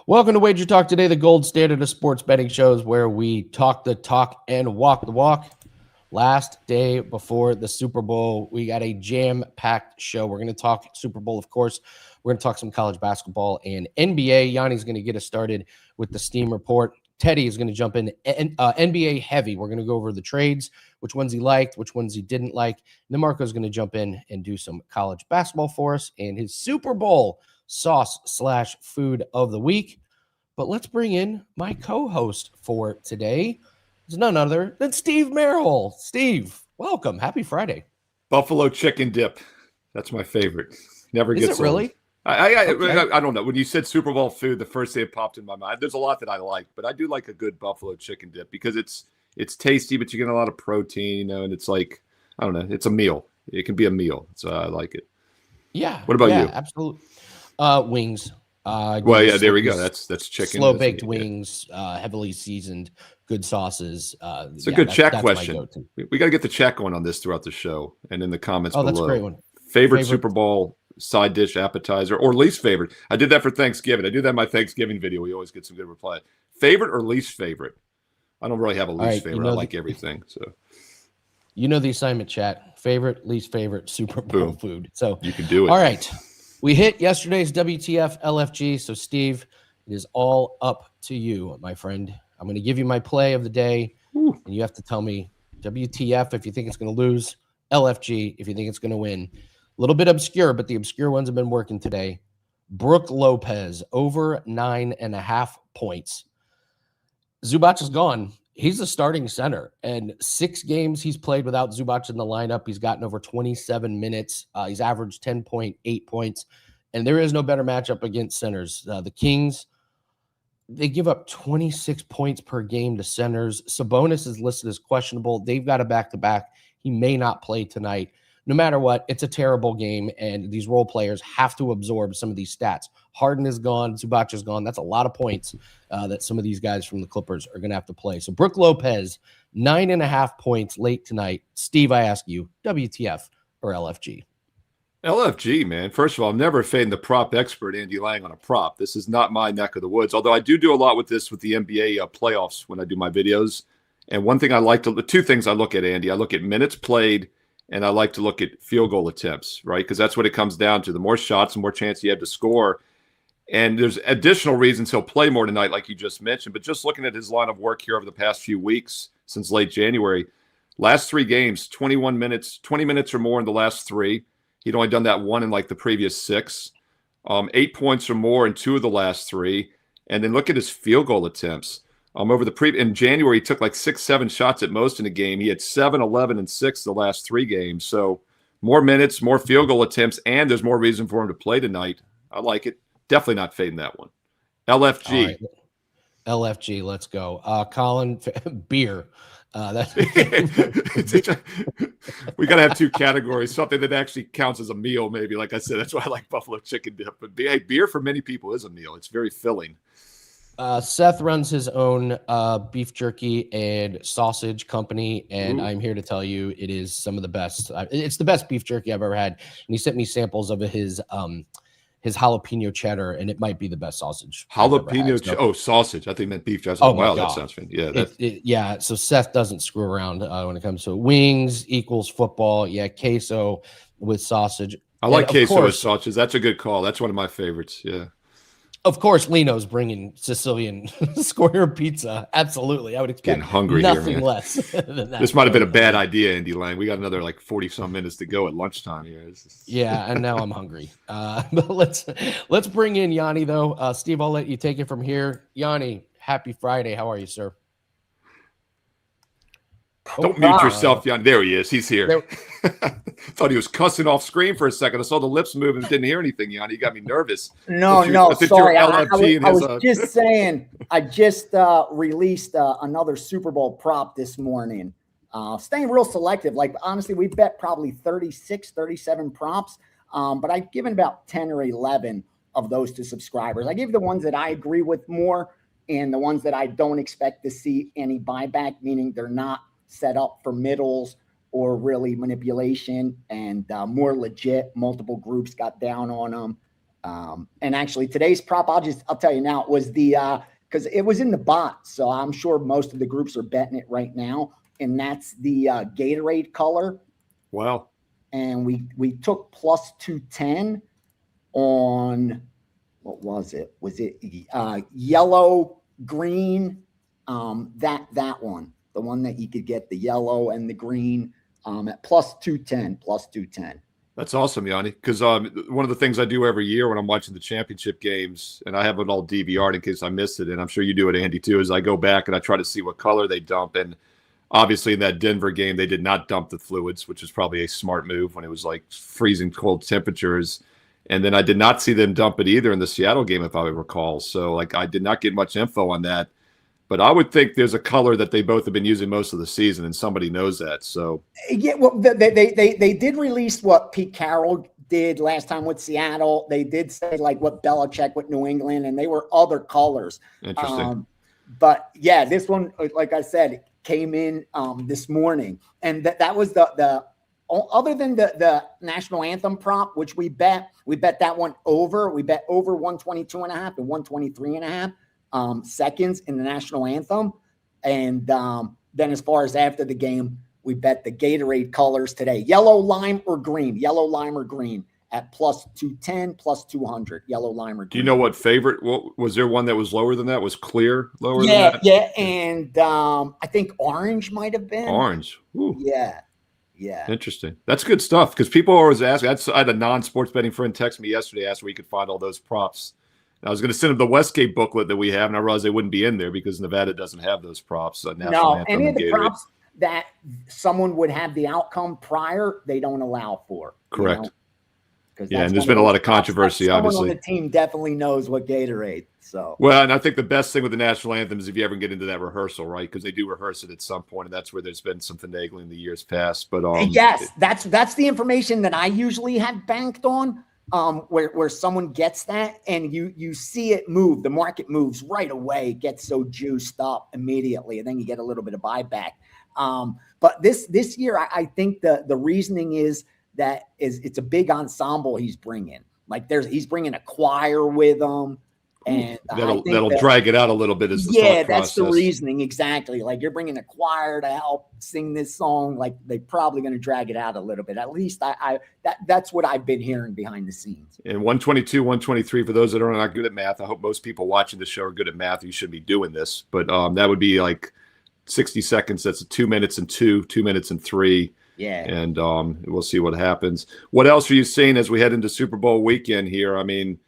Welcome to WagerTalk Today, the gold standard of sports betting shows where we talk the talk and walk the walk. Last day before the Super Bowl, we got a jam-packed show. We're going to talk Super Bowl, of course. We're going to talk some college basketball and NBA. Yanni's going to get us started with the Steam report. Teddy is going to jump in NBA heavy. We're going to go over the trades, which ones he liked, which ones he didn't like. And then Marco's going to jump in and do some college basketball for us and his Super Bowl sauce/food of the week. But let's bring in my co-host for today. It's none other than Steve Merril. Steve, welcome. Happy Friday. Buffalo chicken dip. That's my favorite. Never gets old. Is it really? I don't know. When you said Super Bowl food, the first thing that popped in my mind, there's a lot that I like, but I do like a good buffalo chicken dip because it's tasty, but you get a lot of protein, and it's like, I don't know, it's a meal. It can be a meal. So I like it. Yeah. What about you? Absolutely. Wings. Well, yeah, there we go. That's chicken. Slow baked wings, heavily seasoned, good sauces. It's a good chat question. We got to get the chat going on this throughout the show and in the comments below. That's a great one. Favorite Super Bowl side dish, appetizer, or least favorite? I did that for Thanksgiving. I do that in my Thanksgiving video. We always get some good replies. Favorite or least favorite? I don't really have a least favorite. I like everything. So, you know the assignment, chat. Favorite, least favorite Super Bowl food. So you can do it. All right. We hit yesterday's WTF LFG. So, Steve, it is all up to you, my friend. I'm going to give you my play of the day, and you have to tell me WTF if you think it's going to lose, LFG if you think it's going to win. A little bit obscure, but the obscure ones have been working today. Brook Lopez, over 9.5 points. Zubac is gone. He's the starting center, and 6 games he's played without Zubac in the lineup. He's gotten over 27 minutes. He's averaged 10.8 points, and there is no better matchup against centers. The Kings, they give up 26 points per game to centers. Sabonis is listed as questionable. They've got a back-to-back. He may not play tonight. No matter what, it's a terrible game, and these role players have to absorb some of these stats. Harden is gone. Zubac is gone. That's a lot of points that some of these guys from the Clippers are going to have to play. So Brook Lopez, 9.5 points late tonight. Steve, I ask you, WTF or LFG? LFG, man. First of all, I'm never fading the prop expert, Andy Lang, on a prop. This is not my neck of the woods, although I do a lot with this with the NBA playoffs when I do my videos. And one thing I like to – 2 things I look at, Andy. I look at minutes played, and I like to look at field goal attempts, right? Because that's what it comes down to. The more shots, the more chance you have to score. And there's additional reasons he'll play more tonight, like you just mentioned. But just looking at his line of work here over the past few weeks since late January, last 3 games, 21 minutes, 20 minutes or more in the last 3. He'd only done that 1 in like the previous 6. 8 points or more in 2 of the last 3. And then look at his field goal attempts. In January, he took like 6-7 shots at most in a game. He had 7, 11, and 6 the last 3 games. So more minutes, more field goal attempts, and there's more reason for him to play tonight. I like it. Definitely not fading that one. LFG. Right. LFG, let's go. Colin, beer. We got to have 2 categories, something that actually counts as a meal, maybe. Like I said, that's why I like buffalo chicken dip. But hey, beer for many people is a meal. It's very filling. Seth runs his own beef jerky and sausage company, and I'm here to tell you it is some of the best. It's the best beef jerky I've ever had. And he sent me samples of his jalapeno cheddar, and it might be the best sausage. Jalapeno sausage. I think meant beef jerky. Wow, that sounds fantastic. Yeah, so Seth doesn't screw around when it comes to wings equals football. Yeah, queso with sausage. I like queso with sausage. That's a good call. That's one of my favorites. Yeah. Of course, Lino's bringing Sicilian square pizza. Absolutely. I would expect nothing less than that. This might have been a bad idea, Andy Lang. We got another like 40-some minutes to go at lunchtime here. Yeah, and now I'm hungry. But let's bring in Yanni, though. Steve, I'll let you take it from here. Yanni, happy Friday. How are you, sir? Don't mute yourself, Yanni. There he is. He's here. Thought he was cussing off screen for a second. I saw the lips move and didn't hear anything, Yanni. You got me nervous. No, sorry. I was just saying, I just released another Super Bowl prop this morning. Staying real selective. Like, honestly, we bet probably 36, 37 props, but I've given about 10 or 11 of those to subscribers. I give the ones that I agree with more and the ones that I don't expect to see any buyback, meaning they're not set up for middles or really manipulation and more legit. Multiple groups got down on them. And actually today's prop, I'll tell you now, it was because it was in the bot. So I'm sure most of the groups are betting it right now. And that's the Gatorade color. Wow. And we took plus 210 on, what was it? Was it yellow, green? That one, the one that you could get the yellow and the green at plus 210. That's awesome, Yanni. Because one of the things I do every year when I'm watching the championship games, and I have it all DVR'd in case I missed it, and I'm sure you do it, Andy, too, is I go back and I try to see what color they dump. And obviously in that Denver game, they did not dump the fluids, which is probably a smart move when it was like freezing cold temperatures. And then I did not see them dump it either in the Seattle game, if I recall. So like I did not get much info on that. But I would think there's a color that they both have been using most of the season, and somebody knows that. So yeah, well, they did release what Pete Carroll did last time with Seattle. They did say like what Belichick with New England, and they were other colors. Interesting. But yeah, this one, like I said, came in this morning, and that was the other than the national anthem prop, which we bet that one over. We bet over 122.5 and 123.5. Seconds in the national anthem. And then as far as after the game, we bet the Gatorade colors today, yellow, lime, or green at plus 210, plus 200, yellow, lime, or green. Do you know what favorite? Was there one that was lower than that? Was clear lower than that? Yeah. And I think orange might have been. Orange. Ooh. Yeah. Interesting. That's good stuff because people always ask me. I had a non-sports betting friend text me yesterday, asked where you could find all those props. I was going to send them the Westgate booklet that we have, and I realized they wouldn't be in there because Nevada doesn't have those props. No, any of the props that someone would have the outcome prior, they don't allow for. Correct. Yeah, and there's been a lot of controversy, obviously. Someone on the team definitely knows what Gatorade. So well, and I think the best thing with the national anthem is if you ever get into that rehearsal, right? Because they do rehearse it at some point, and that's where there's been some finagling in the years past. But yes, that's the information that I usually have banked on. Where someone gets that and you see it move, the market moves right away, gets so juiced up immediately, and then you get a little bit of buyback. But this year, I think the reasoning is that it's a big ensemble he's bringing. Like he's bringing a choir with him. And that'll drag it out a little bit as the thought that's process. The reasoning exactly. Like you're bringing a choir to help sing this song. Like they're probably going to drag it out a little bit. At least that's what I've been hearing behind the scenes. And 122, 123 for those that are not good at math. I hope most people watching the show are good at math. You should be doing this, but that would be like 60 seconds. That's 2 minutes and 2 minutes and 3. Yeah. And we'll see what happens. What else are you seeing as we head into Super Bowl weekend here? I mean.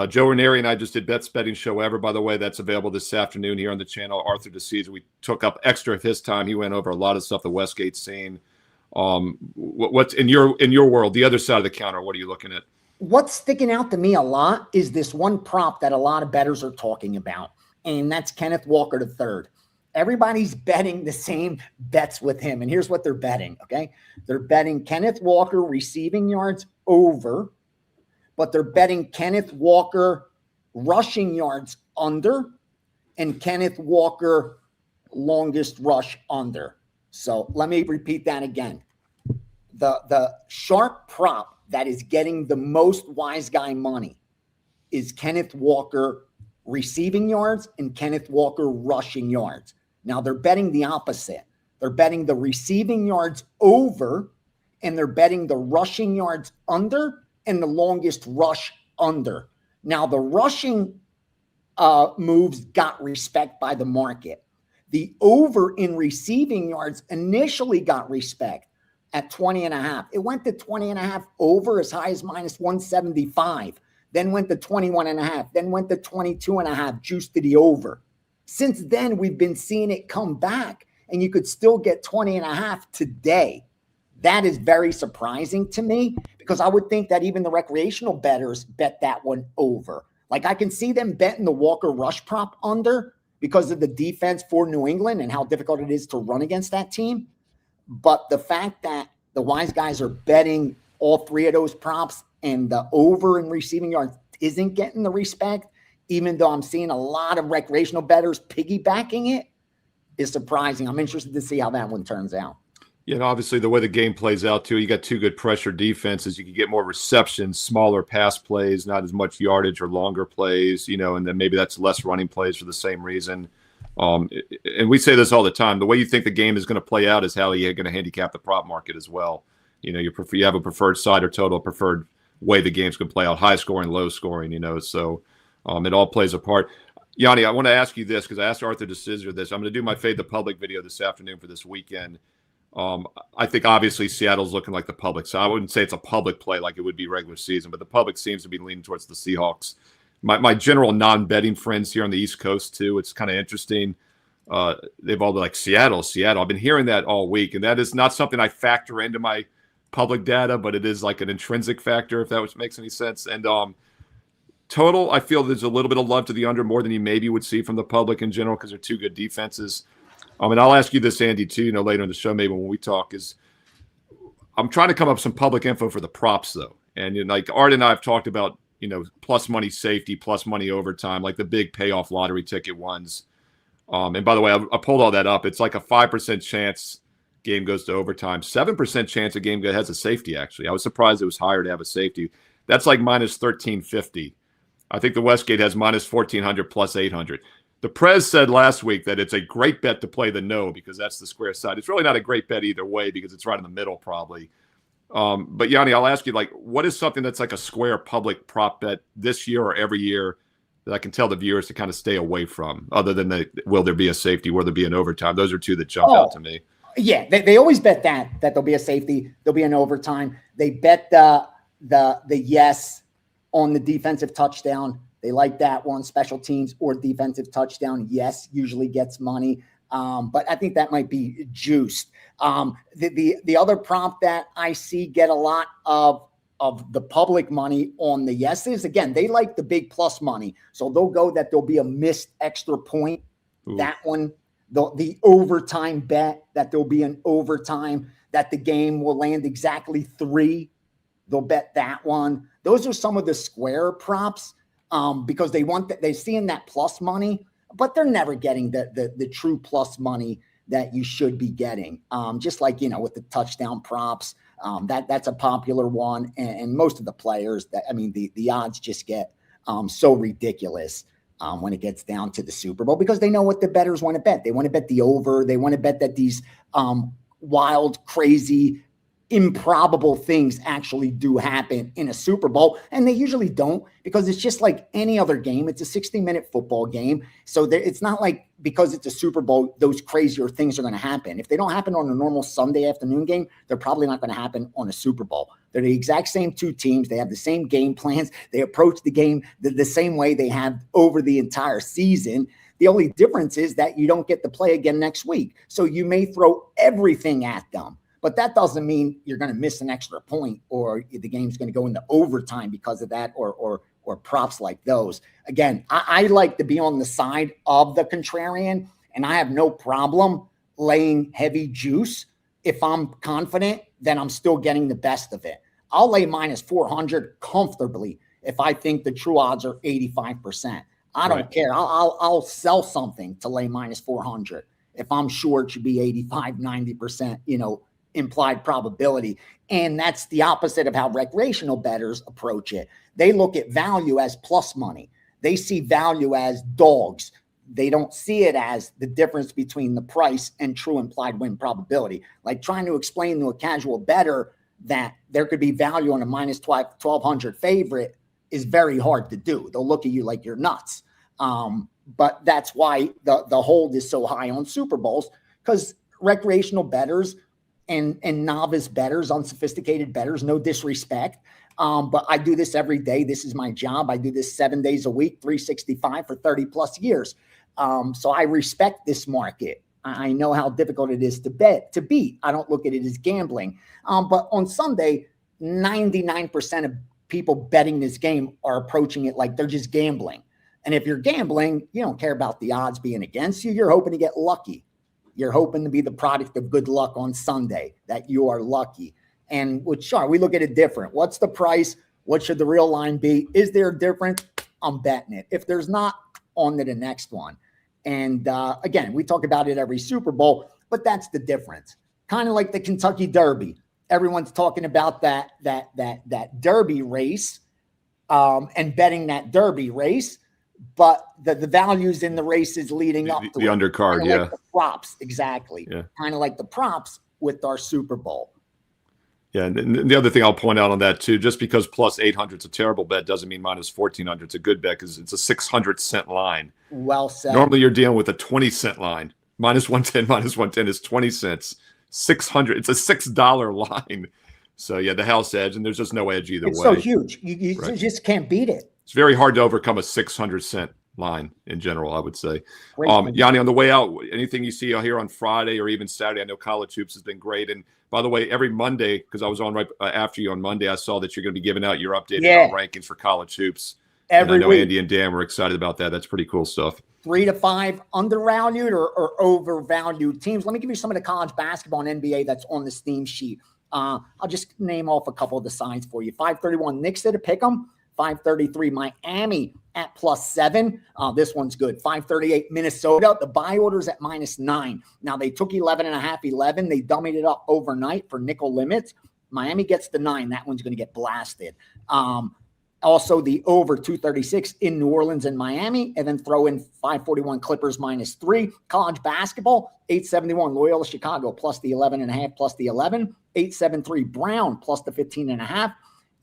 Joe Ranieri and I just did Best Betting Show Ever, by the way. That's available this afternoon here on the channel. Arthur DeCesar, we took up extra of his time. He went over a lot of stuff the Westgate's seen. What's in your world, the other side of the counter, what are you looking at? What's sticking out to me a lot is this one prop that a lot of bettors are talking about, and that's Kenneth Walker III. Everybody's betting the same bets with him, and here's what they're betting, okay? They're betting Kenneth Walker receiving yards over, but they're betting Kenneth Walker rushing yards under and Kenneth Walker longest rush under. So let me repeat that again. The sharp prop that is getting the most wise guy money is Kenneth Walker receiving yards and Kenneth Walker rushing yards. Now they're betting the opposite. They're betting the receiving yards over and they're betting the rushing yards under and the longest rush under. Now, the rushing moves got respect by the market. The over in receiving yards initially got respect at 20.5. It went to 20.5 over as high as minus 175, then went to 21.5, then went to 22.5, juiced to the over. Since then, we've been seeing it come back, and you could still get 20.5 today. That is very surprising to me because I would think that even the recreational bettors bet that one over. Like I can see them betting the Walker rush prop under because of the defense for New England and how difficult it is to run against that team. But the fact that the wise guys are betting all three of those props and the over in receiving yards isn't getting the respect, even though I'm seeing a lot of recreational bettors piggybacking it, is surprising. I'm interested to see how that one turns out. You know, obviously the way the game plays out too, you got two good pressure defenses. You can get more receptions, smaller pass plays, not as much yardage or longer plays, you know, and then maybe that's less running plays for the same reason. And we say this all the time. The way you think the game is going to play out is how you're going to handicap the prop market as well. You know, you have a preferred side or total, preferred way the game's going to play out, high scoring, low scoring, you know, so it all plays a part. Yanni, I want to ask you this because I asked Arthur DeCiser this. I'm going to do my Fade the Public video this afternoon for this weekend. I think obviously Seattle's looking like the public, so I wouldn't say it's a public play like it would be regular season, but the public seems to be leaning towards the Seahawks. My general non-betting friends here on the East Coast too, it's kind of interesting. They've all been like Seattle. I've been hearing that all week, and that is not something I factor into my public data, but it is like an intrinsic factor, if that makes any sense. And total, I feel there's a little bit of love to the under more than you maybe would see from the public in general because they're two good defenses. And I'll ask you this, Andy, too, you know, later in the show, maybe when we talk, is I'm trying to come up with some public info for the props, though. And, you know, like Art and I have talked about, you know, plus money safety, plus money overtime, like the big payoff lottery ticket ones. And by the way, I pulled all that up. It's like a 5% chance game goes to overtime, 7% chance a game has a safety, actually. I was surprised it was higher to have a safety. That's like minus 1350. I think the Westgate has minus 1400 plus 800. The Prez said last week that it's a great bet to play the no because that's the square side. It's really not a great bet either way because it's right in the middle probably. But Yanni, I'll ask you, like, what is something that's like a square public prop bet this year or every year that I can tell the viewers to kind of stay away from, other than will there be a safety, will there be an overtime? Those are two that jump out to me. Yeah, they always bet that there'll be a safety, there'll be an overtime. They bet the yes on the defensive touchdown. They like that one. Special teams or defensive touchdown, yes, usually gets money. But I think that might be juiced. The other prompt that I see get a lot of the public money on the yeses, again, they like the big plus money. So they'll go that there'll be a missed extra point. Ooh. That one, the overtime bet, that there'll be an overtime, that the game will land exactly 3. They'll bet that one. Those are some of the square props. Because they're seeing that plus money, but they're never getting the true plus money that you should be getting. Just like, you know, with the touchdown props, that's a popular one. And most of the players the odds just get so ridiculous when it gets down to the Super Bowl because they know what the bettors want to bet. They want to bet the over. They want to bet that these wild, crazy, improbable things actually do happen in a Super Bowl, and they usually don't because it's just like any other game. It's a 60-minute football game, so it's not like because it's a Super Bowl those crazier things are going to happen. If they don't happen on a normal Sunday afternoon game, they're probably not going to happen on a Super Bowl. They're the exact same two teams. They have the same game plans. They approach the game the same way they have over the entire season. The only difference is that you don't get to play again next week, so you may throw everything at them. But that doesn't mean you're going to miss an extra point or the game's going to go into overtime because of that or props like those. Again, I like to be on the side of the contrarian, and I have no problem laying heavy juice. If I'm confident, then I'm still getting the best of it. I'll lay minus 400 comfortably if I think the true odds are 85%. I don't care. I'll sell something to lay minus 400 if I'm sure it should be 85, 90%, you know, implied probability. And that's the opposite of how recreational bettors approach it. They look at value as plus money. They see value as dogs. They don't see it as the difference between the price and true implied win probability. Like trying to explain to a casual bettor that there could be value on a minus 1,200 favorite is very hard to do. They'll look at you like you're nuts. But that's why the hold is so high on Super Bowls, because recreational bettors and novice bettors, unsophisticated bettors, no disrespect. But I do this every day. This is my job. I do this 7 days a week, 365 for 30 plus years. So I respect this market. I know how difficult it is to beat. I don't look at it as gambling. But on Sunday, 99% of people betting this game are approaching it like they're just gambling. And if you're gambling, you don't care about the odds being against you. You're hoping to get lucky. You're hoping to be the product of good luck on Sunday, that you are lucky. And with Char, we look at it different. What's the price? What should the real line be? Is there a difference? I'm betting it. If there's not, on to the next one. And again, we talk about it every Super Bowl, but that's the difference. kind of like the Kentucky Derby. Everyone's talking about that Derby race and betting that Derby race, but the values in the races leading up to the undercard, yeah. Like the props, exactly. Yeah. Kind of like the props with our Super Bowl. Yeah, and the other thing I'll point out on that too, just because plus 800 is a terrible bet doesn't mean minus 1400 is a good bet, because it's a 600-cent line. Well said. Normally you're dealing with a 20-cent line. Minus 110 is 20 cents. 600, it's a $6 line. So yeah, the house edge, and there's just no edge either way. It's so huge. You just can't beat it. It's very hard to overcome a 600-cent line in general, I would say. Yanni, on the way out, anything you see here on Friday or even Saturday? I know college hoops has been great. And by the way, every Monday, because I was on right after you on Monday, I saw that you're going to be giving out your updated rankings for college hoops. Every and I know week. Andy and Dan were excited about that. That's pretty cool stuff. 3 to 5 undervalued or overvalued teams. Let me give you some of the college basketball and NBA that's on the Steam sheet. I'll just name off a couple of the signs for you. 531 Knicks at a pick'em. 533 Miami at +7. This one's good. 538 Minnesota. The buy order's at -9. Now they took 11.5. They dummied it up overnight for nickel limits. Miami gets the 9. That one's going to get blasted. Also, the over 236 in New Orleans and Miami, and then throw in 541 Clippers -3. College basketball, 871 Loyola Chicago plus the 11.5 plus the 11. 873 Brown plus the 15.5.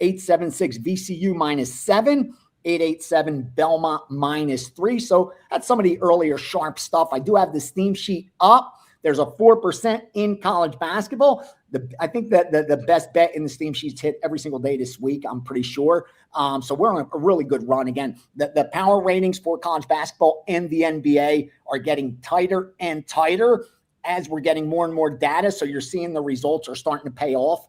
876 VCU -7. 887 Belmont -3. So that's some of the earlier sharp stuff. I do have the Steam sheet up. There's a 4% in college basketball. I think that the best bet in the Steam sheets hit every single day this week, I'm pretty sure. So we're on a really good run. Again, the power ratings for college basketball and the NBA are getting tighter and tighter as we're getting more and more data. So you're seeing the results are starting to pay off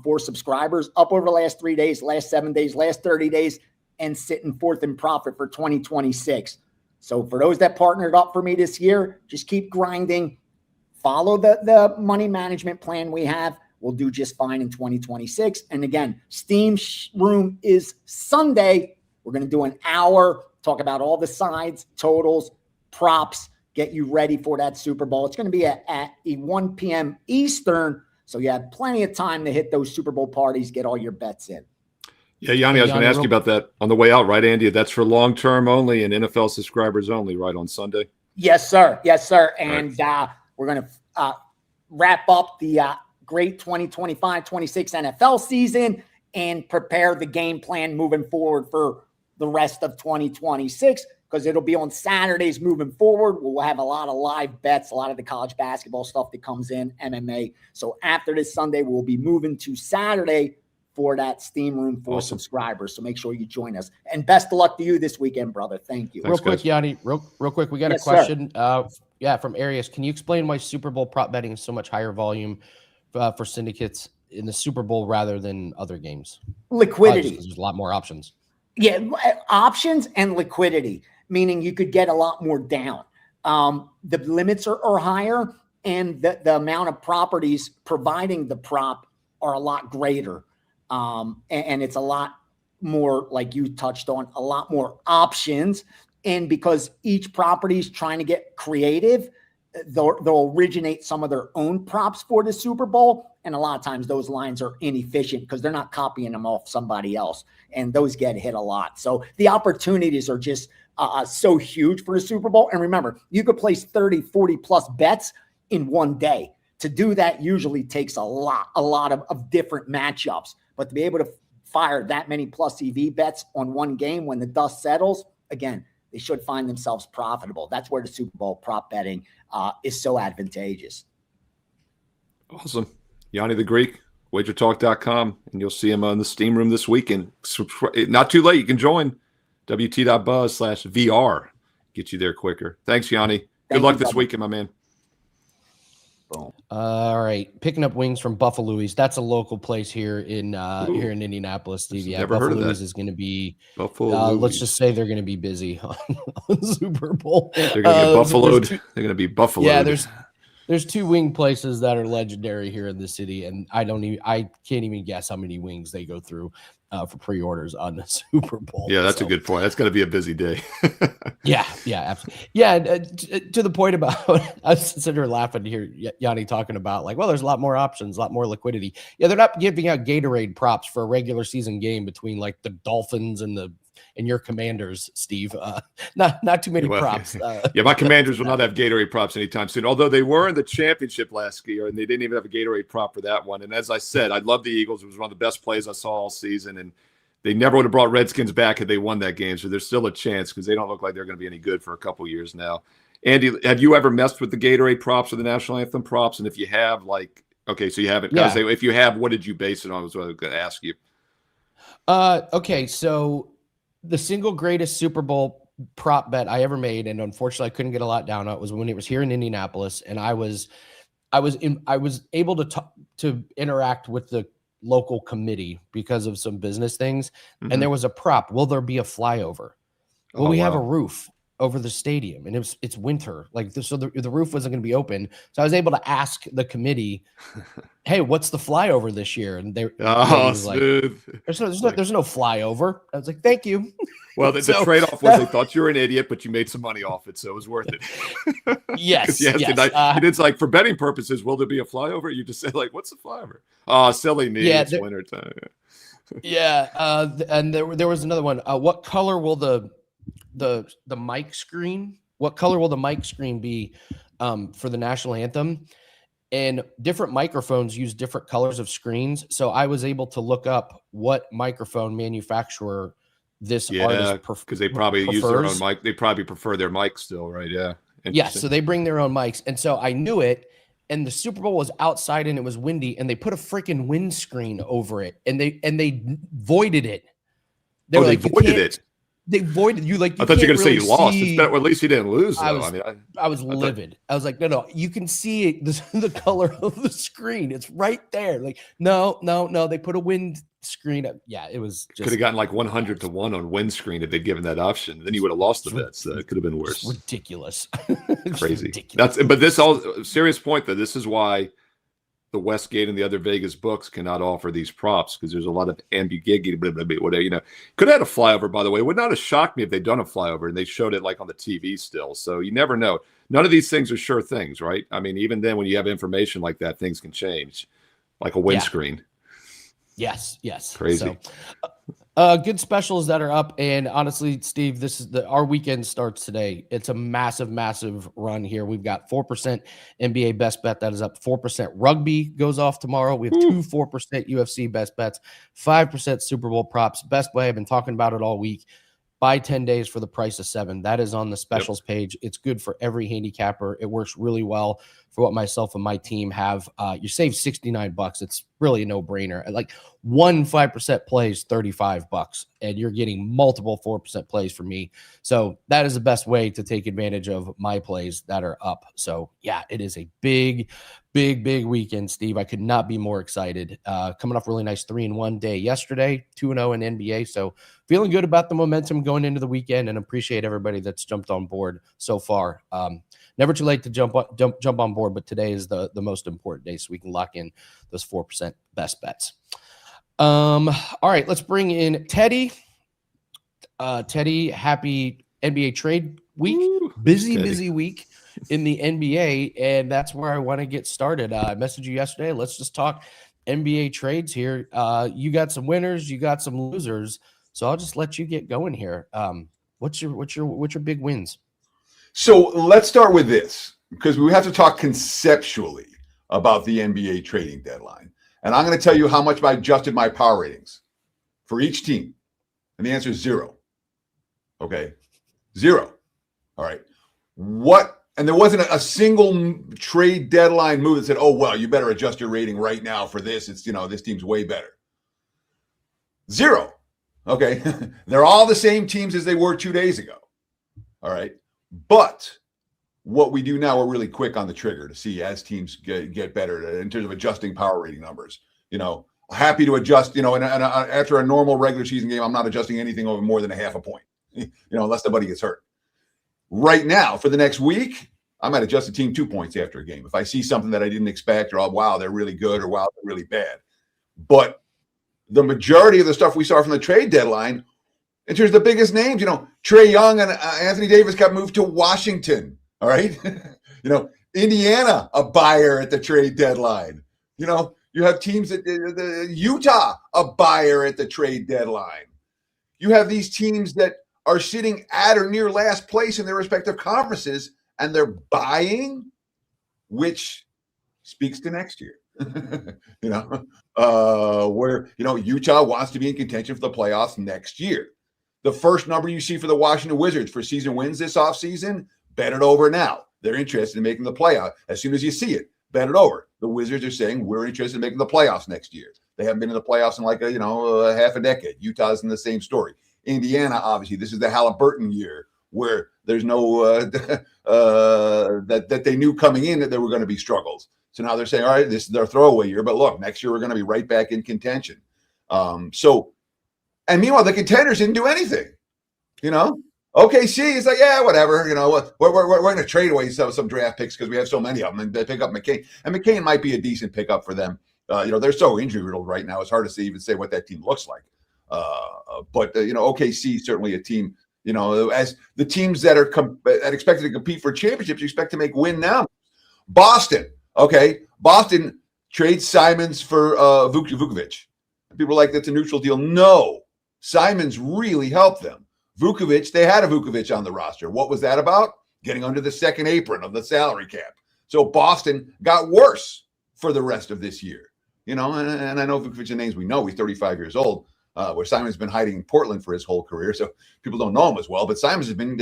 for subscribers, up over the last 3 days, last 7 days, last 30 days, and sitting fourth in profit for 2026. So for those that partnered up for me this year, just keep grinding. Follow the money management plan we have. We'll do just fine in 2026. And again, Steam Room is Sunday. We're going to do an hour, talk about all the sides, totals, props, get you ready for that Super Bowl. It's going to be at 1 p.m. Eastern. So you have plenty of time to hit those Super Bowl parties, get all your bets in. Yeah, Yanni, I was going to ask you about that on the way out, right, Andy? That's for long-term only and NFL subscribers only, right, on Sunday? Yes, sir. Yes, sir. And we're going to wrap up the great 2025-26 NFL season and prepare the game plan moving forward for the rest of 2026, because it'll be on Saturdays moving forward. We'll have a lot of live bets, a lot of the college basketball stuff that comes in, MMA. So after this Sunday, we'll be moving to Saturday for that Steam Room for subscribers. So make sure you join us. And best of luck to you this weekend, brother. Thank you. Real quick, Yanni, real quick, we got a question. From Arias. Can you explain why Super Bowl prop betting is so much higher volume for syndicates in the Super Bowl rather than other games? Liquidity. There's a lot more options. Yeah, options and liquidity, meaning you could get a lot more down. The limits are higher, and the amount of properties providing the prop are a lot greater. And it's a lot more, like you touched on, a lot more options. And because each property is trying to get creative, they'll originate some of their own props for the Super Bowl. And a lot of times those lines are inefficient because they're not copying them off somebody else. And those get hit a lot. So the opportunities are just so huge for the Super Bowl. And remember, you could place 30, 40 plus bets in one day. To do that usually takes a lot of different matchups. But to be able to fire that many plus EV bets on one game when the dust settles, again, they should find themselves profitable. That's where the Super Bowl prop betting is so advantageous. Awesome. Yanni the Greek, WagerTalk.com, and you'll see him on the Steam Room this weekend. Not too late. You can join WT.buzz/VR. Get you there quicker. Thanks, Yanni. Good luck this weekend, my man. Boom. All right, picking up wings from Buffalo's. That's a local place here in Indianapolis, Steve. Yeah, Buffalo's is going to be. Let's just say they're going to be busy on Super Bowl. They're going to get buffaloed. They're going to be buffaloed. Yeah, There's two wing places that are legendary here in the city, and I can't even guess how many wings they go through for pre-orders on the Super Bowl. Yeah, that's a good point. That's going to be a busy day. Yeah, absolutely. Yeah, to the point about I was sitting here laughing to hear Yanni talking about like, well, there's a lot more options, a lot more liquidity. Yeah, they're not giving out Gatorade props for a regular season game between like the Dolphins and your Commanders, Steve. Not too many props. Yeah, my Commanders will not have Gatorade props anytime soon. Although they were in the championship last year, and they didn't even have a Gatorade prop for that one. And as I said, I love the Eagles. It was one of the best plays I saw all season, and they never would have brought Redskins back had they won that game. So there's still a chance because they don't look like they're going to be any good for a couple years now. Andy, have you ever messed with the Gatorade props or the national anthem props? And if you have, like, okay, so you haven't. Yeah. If you have, what did you base it on? Was what I was going to ask you. Okay, so the single greatest Super Bowl prop bet I ever made, and unfortunately I couldn't get a lot down on it, was when it was here in Indianapolis, and I was able to interact with the local committee because of some business things, and there was a prop. Will there be a flyover? Well, we have a roof over the stadium, and it's winter, like this, so the roof wasn't going to be open. So I was able to ask the committee, "Hey, what's the flyover this year?" And they was like, "There's no flyover." I was like, "Thank you." Well, the trade-off was they thought you were an idiot, but you made some money off it, so it was worth it. Yes. It's like, for betting purposes, will there be a flyover? You just say, like, what's the flyover? Oh, silly me. It's wintertime. And there was another one. What color will the mic screen? What color will the mic screen be for the national anthem? And different microphones use different colors of screens. So I was able to look up what microphone manufacturer this artist because they probably use their own mic. They probably prefer their mic still, right? Yeah. Yeah. So they bring their own mics, and so I knew it. And the Super Bowl was outside, and it was windy, and they put a freaking windscreen over it, and they voided it. They voided it. They voided you. Like, I thought you were going to say you lost. Well, at least you didn't lose. I was livid. I was like, no, you can see it, the color of the screen. It's right there. Like, no. They put a wind screen up. Yeah, it was just, could have gotten like 100 to 1 on windscreen if they'd given that option. Then you would have lost the bet. So it could have been worse. Ridiculous. Crazy. Ridiculous. But this all serious point though. This is why the Westgate and the other Vegas books cannot offer these props, because there's a lot of ambiguity, whatever, Could have had a flyover, by the way. It would not have shocked me if they'd done a flyover and they showed it like on the TV still. So you never know. None of these things are sure things, right? I mean, even then when you have information like that, things can change, like a windscreen. Yes. Crazy. So, good specials that are up. And honestly, Steve, this is our weekend starts today. It's a massive run here. We've got 4% NBA best bet that is up. 4% rugby goes off tomorrow. We have 4% UFC best bets, 5% Super Bowl props. Best way, I've been talking about it all week. Buy 10 days for the price of 7. That is on the specials page. It's good for every handicapper. It works really well for what myself and my team have. You save $69. It's really a no-brainer. Like one 5% play is $35, and you're getting multiple 4% plays from me. So that is the best way to take advantage of my plays that are up. So yeah, it is a big weekend, Steve. I could not be more excited. Coming off really nice 3-1 day yesterday, 2-0 in NBA. So feeling good about the momentum going into the weekend, and appreciate everybody that's jumped on board so far. Never too late to jump on board, but today is the most important day, so we can lock in those 4% best bets. All right, let's bring in Teddy. Teddy, happy NBA trade week. Busy week in the NBA, and that's where I want to get started. I messaged you yesterday. Let's just talk NBA trades here. You got some winners, you got some losers, so I'll just let you get going here. What's your big wins? So let's start with this, because we have to talk conceptually about the NBA trading deadline. And I'm going to tell you how much I adjusted my power ratings for each team. And the answer is 0. Okay. 0. All right. And there wasn't a single trade deadline move that said, oh, well, you better adjust your rating right now for this. It's, this team's way better. 0. Okay. They're all the same teams as they were 2 days ago. All right. But what we do now, we're really quick on the trigger to see as teams get better in terms of adjusting power rating numbers. Happy to adjust, and after a normal regular season game, I'm not adjusting anything over more than a half a point, unless somebody gets hurt. Right now, for the next week, I might adjust the team 2 points after a game if I see something that I didn't expect, or, oh, wow, they're really good, or wow, they're really bad. But the majority of the stuff we saw from the trade deadline, in terms of the biggest names, Trae Young and Anthony Davis got moved to Washington. All right. Indiana, a buyer at the trade deadline. You have teams that Utah, a buyer at the trade deadline. You have these teams that are sitting at or near last place in their respective conferences, and they're buying, which speaks to next year. Where Utah wants to be in contention for the playoffs next year. The first number you see for the Washington Wizards for season wins this offseason, bet it over now. They're interested in making the playoff. As soon as you see it, bet it over. The Wizards are saying we're interested in making the playoffs next year. They haven't been in the playoffs in like a half a decade. Utah's in the same story. Indiana, obviously, this is the Halliburton year where there's no that they knew coming in that there were going to be struggles. So now they're saying, all right, this is their throwaway year, but look, next year we're going to be right back in contention. And meanwhile, the contenders didn't do anything. OKC is like, yeah, whatever. We're going to trade away some draft picks because we have so many of them, and they pick up McCain. And McCain might be a decent pickup for them. They're so injury riddled right now; it's hard to even say what that team looks like. But OKC is certainly a team. As the teams that are that expected to compete for championships, you expect to make win now. Boston, okay, Boston trades Simons for Vukovic. People are like, that's a neutral deal. No, Simons really helped them. Vukovic, they had a Vukovic on the roster. What was that about? Getting under the second apron of the salary cap. So Boston got worse for the rest of this year. And I know Vukovic's names we know. He's 35 years old, where Simon's been hiding in Portland for his whole career. So people don't know him as well. But Simons has been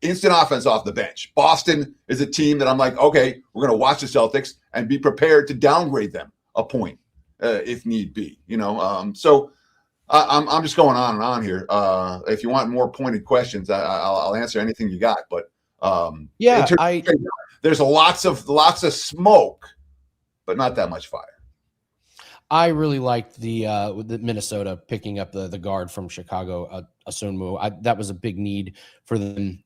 instant offense off the bench. Boston is a team that I'm like, okay, we're going to watch the Celtics and be prepared to downgrade them a point if need be. So I'm just going on and on here. If you want more pointed questions, I'll answer anything you got. But there's lots of smoke, but not that much fire. I really liked the Minnesota picking up the guard from Chicago, Asunmu. That was a big need for them.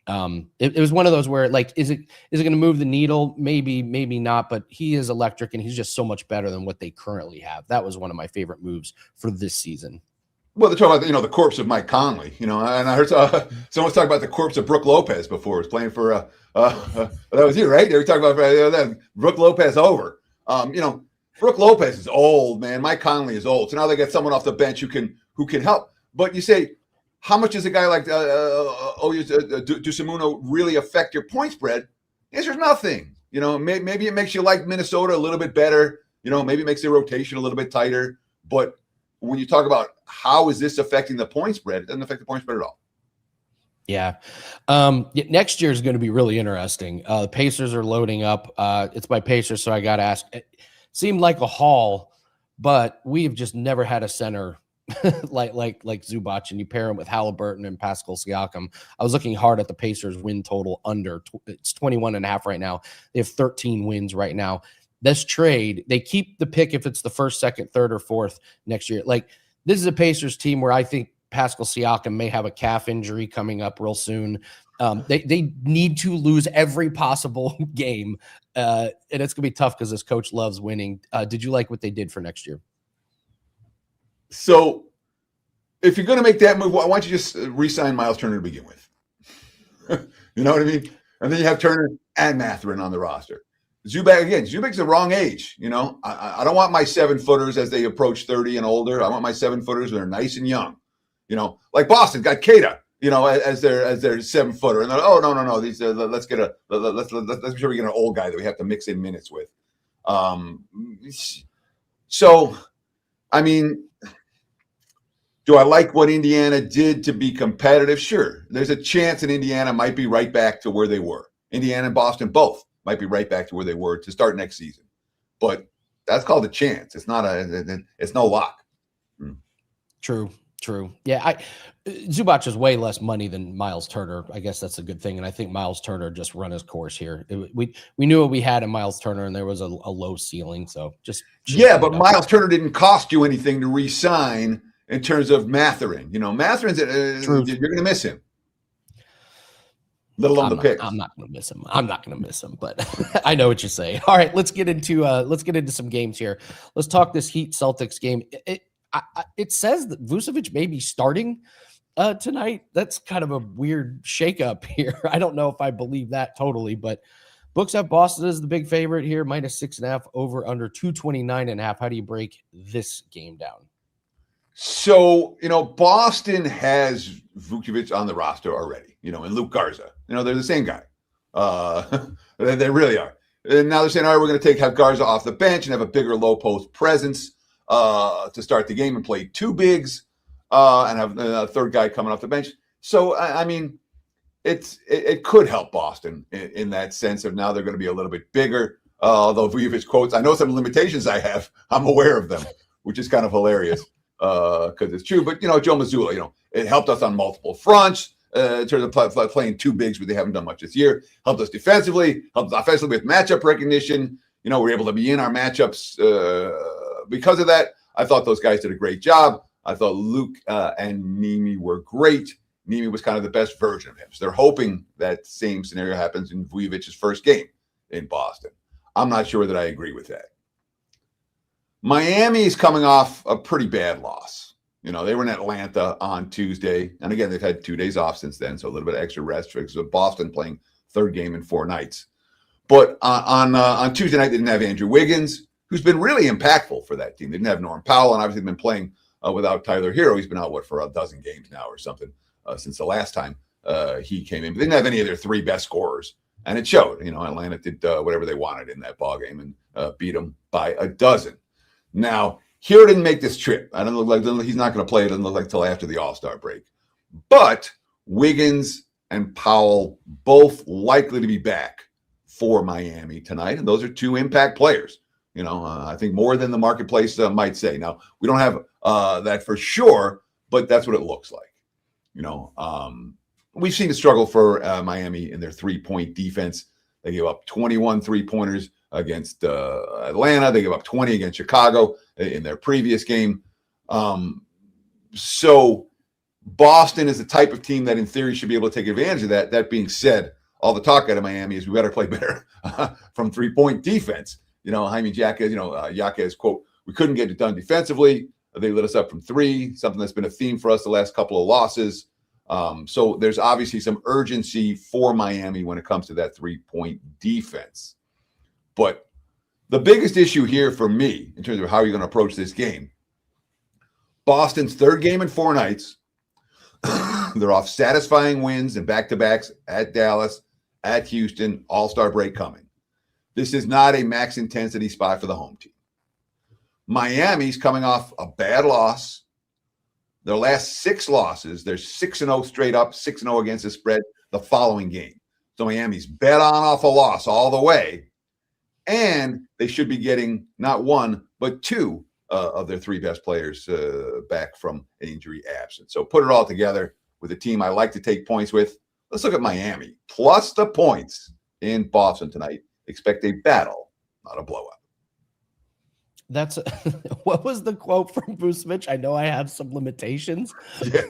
It was one of those where, like, is it going to move the needle? Maybe not. But he is electric, and he's just so much better than what they currently have. That was one of my favorite moves for this season. Well, they're talking about the corpse of Mike Conley, and I heard someone was talking about the corpse of Brook Lopez before. He was playing for that was you, right? They were talking about that Brook Lopez over. Brook Lopez is old, man. Mike Conley is old, so now they get someone off the bench who can help. But you say, how much does a guy like Dosunmu really affect your point spread? The answer is nothing. Maybe it makes you like Minnesota a little bit better. Maybe it makes the rotation a little bit tighter, but when you talk about how is this affecting the point spread, it doesn't affect the point spread at all. Yeah. Next year is going to be really interesting. The Pacers are loading up. It's by Pacers, so I got to ask. It seemed like a haul, but we've just never had a center like Zubac, and you pair him with Halliburton and Pascal Siakam. I was looking hard at the Pacers win total under. It's 21.5 right now. They have 13 wins right now. This trade, they keep the pick if it's the first, second, third, or fourth next year. Like, this is a Pacers team where I think Pascal Siakam may have a calf injury coming up real soon. They need to lose every possible game, and it's going to be tough because this coach loves winning. Did you like what they did for next year? So if you're going to make that move, why don't you just re-sign Miles Turner to begin with? You know what I mean? And then you have Turner and Mathurin on the roster. Zubac's the wrong age. I don't want my 7-footers as they approach 30 and older. I want my 7-footers that are nice and young. Like Boston got Keita, as their 7-footer, and no. These let's be sure we get an old guy that we have to mix in minutes with. So, I mean, do I like what Indiana did to be competitive? Sure. There's a chance that Indiana might be right back to where they were. Indiana and Boston both might be right back to where they were to start next season. But that's called a chance. It's not it's no lock. True. Yeah, Zubac is way less money than Miles Turner. I guess that's a good thing. And I think Miles Turner just run his course here. We knew what we had in Miles Turner, and there was a low ceiling. So just but Miles Turner didn't cost you anything to re-sign in terms of Mathurin. Mathurin's you're going to miss him. let alone the picks. I'm not going to miss him. I'm not going to miss him, but I know what you're saying. All right, let's get into some games here. Let's talk this Heat Celtics game. It says that Vucevic may be starting tonight. That's kind of a weird shakeup here. I don't know if I believe that totally, but books have Boston as the big favorite here, -6.5, over under 229.5. How do you break this game down? So, Boston has Vucevic on the roster already, and Luke Garza. They're the same guy. They really are. And now they're saying, all right, we're going to have Garza off the bench and have a bigger low post presence to start the game and play two bigs and have a third guy coming off the bench. So, I mean, it could help Boston in that sense of now they're going to be a little bit bigger. Although Vucevic quotes, I know some limitations I have. I'm aware of them, which is kind of hilarious. Because it's true, but Joe Mazzulla, it helped us on multiple fronts in terms of playing two bigs, but they haven't done much this year. Helped us defensively, helped us offensively with matchup recognition. We're able to be in our matchups because of that. I thought those guys did a great job. I thought Luke and Nimi were great. Nimi was kind of the best version of him. So they're hoping that same scenario happens in Vujicic's first game in Boston. I'm not sure that I agree with that. Miami is coming off a pretty bad loss. They were in Atlanta on Tuesday. And again, they've had 2 days off since then. So a little bit of extra rest because of Boston playing third game in 4 nights. But on Tuesday night, they didn't have Andrew Wiggins, who's been really impactful for that team. They didn't have Norm Powell and obviously been playing without Tyler Hero. He's been out, for a dozen games now or something since the last time he came in. But they didn't have any of their 3 best scorers. And it showed. Atlanta did whatever they wanted in that ballgame and beat them by a dozen. Now, Hero didn't make this trip. I don't look like he's not going to play. It doesn't look like till after the All-Star break. But Wiggins and Powell both likely to be back for Miami tonight, and those are 2 impact players. I think more than the marketplace might say. Now, we don't have that for sure, but that's what it looks like. We've seen a struggle for Miami in their 3-point defense. They gave up 21 3-pointers against Atlanta. They gave up 20 against Chicago in their previous game. So Boston is the type of team that in theory should be able to take advantage of that. That being said, all the talk out of Miami is we better play better from 3-point defense. Jaime Jaquez, quote, we couldn't get it done defensively. They lit us up from 3, something that's been a theme for us the last couple of losses. So there's obviously some urgency for Miami when it comes to that 3-point defense. But the biggest issue here for me in terms of how you're going to approach this game, Boston's third game in 4 nights. They're off satisfying wins and back-to-backs at Dallas, at Houston, All-Star break coming. This is not a max intensity spot for the home team. Miami's coming off a bad loss. Their last 6 losses, they're 6-0 straight up, 6-0 against the spread the following game. So Miami's bet on off a loss all the way. And they should be getting not 1, but 2 of their 3 best players back from an injury absence. So put it all together with a team I like to take points with. Let's look at Miami. Plus the points in Boston tonight. Expect a battle, not a blowout. That's what was the quote from Vucevic? I know I have some limitations. Yeah.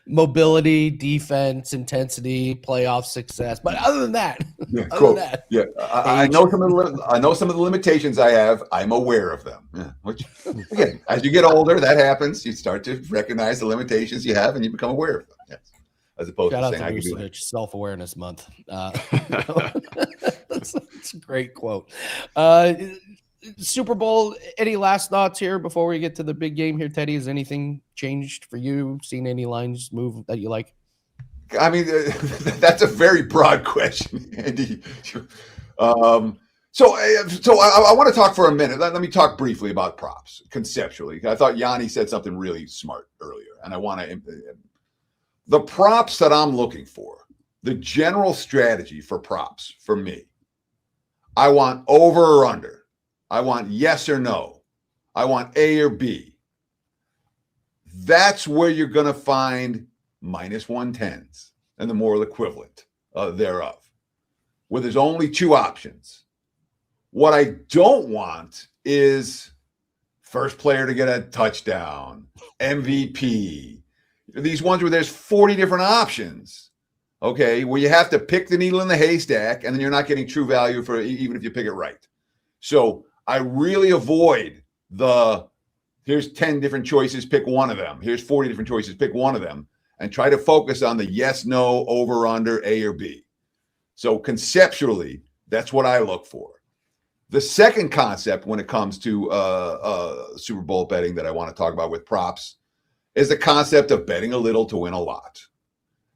Mobility, defense, intensity, playoff success. But other than that, I know some of the limitations I have. I'm aware of them. Yeah. Which, again, as you get older, that happens. You start to recognize the limitations you have, and you become aware of them. Yes. As opposed Shout to saying out I to can do Vucevic, it. self-awareness month. That's a great quote. Super Bowl, any last thoughts here before we get to the big game here, Teddy? Has anything changed for you? Seen any lines move that you like? I mean, that's a very broad question, Andy. So I want to talk for a minute. Let me talk briefly about props conceptually. I thought Yanni said something really smart earlier, and I want to the props that I'm looking for, the general strategy for props for me. I want over or under. I want yes or no. I want A or B. That's where you're going to find -110s and the moral equivalent thereof, where there's only 2 options. What I don't want is first player to get a touchdown, MVP, these ones where there's 40 different options. okay, where you have to pick the needle in the haystack, and then you're not getting true value for even if you pick it right. So I really avoid here's 10 different choices, pick one of them. Here's 40 different choices, pick one of them, and try to focus on the yes, no, over, under, A or B. So conceptually, that's what I look for. The second concept when it comes to Super Bowl betting that I want to talk about with props is the concept of betting a little to win a lot.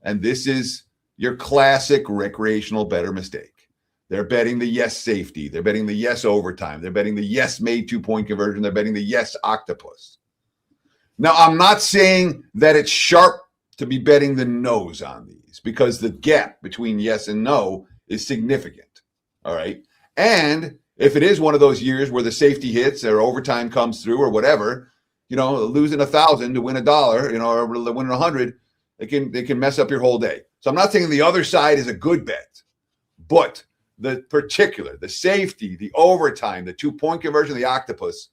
And this is your classic recreational bettor mistake. They're betting the yes safety. They're betting the yes overtime. They're betting the yes made 2-point conversion. They're betting the yes octopus. Now, I'm not saying that it's sharp to be betting the no's on these because the gap between yes and no is significant. All right. And if it is one of those years where the safety hits or overtime comes through or whatever, losing 1,000 to win $1, or winning 100, they can mess up your whole day. So I'm not saying the other side is a good bet, but the safety, the overtime, the 2-point conversion, the octopus,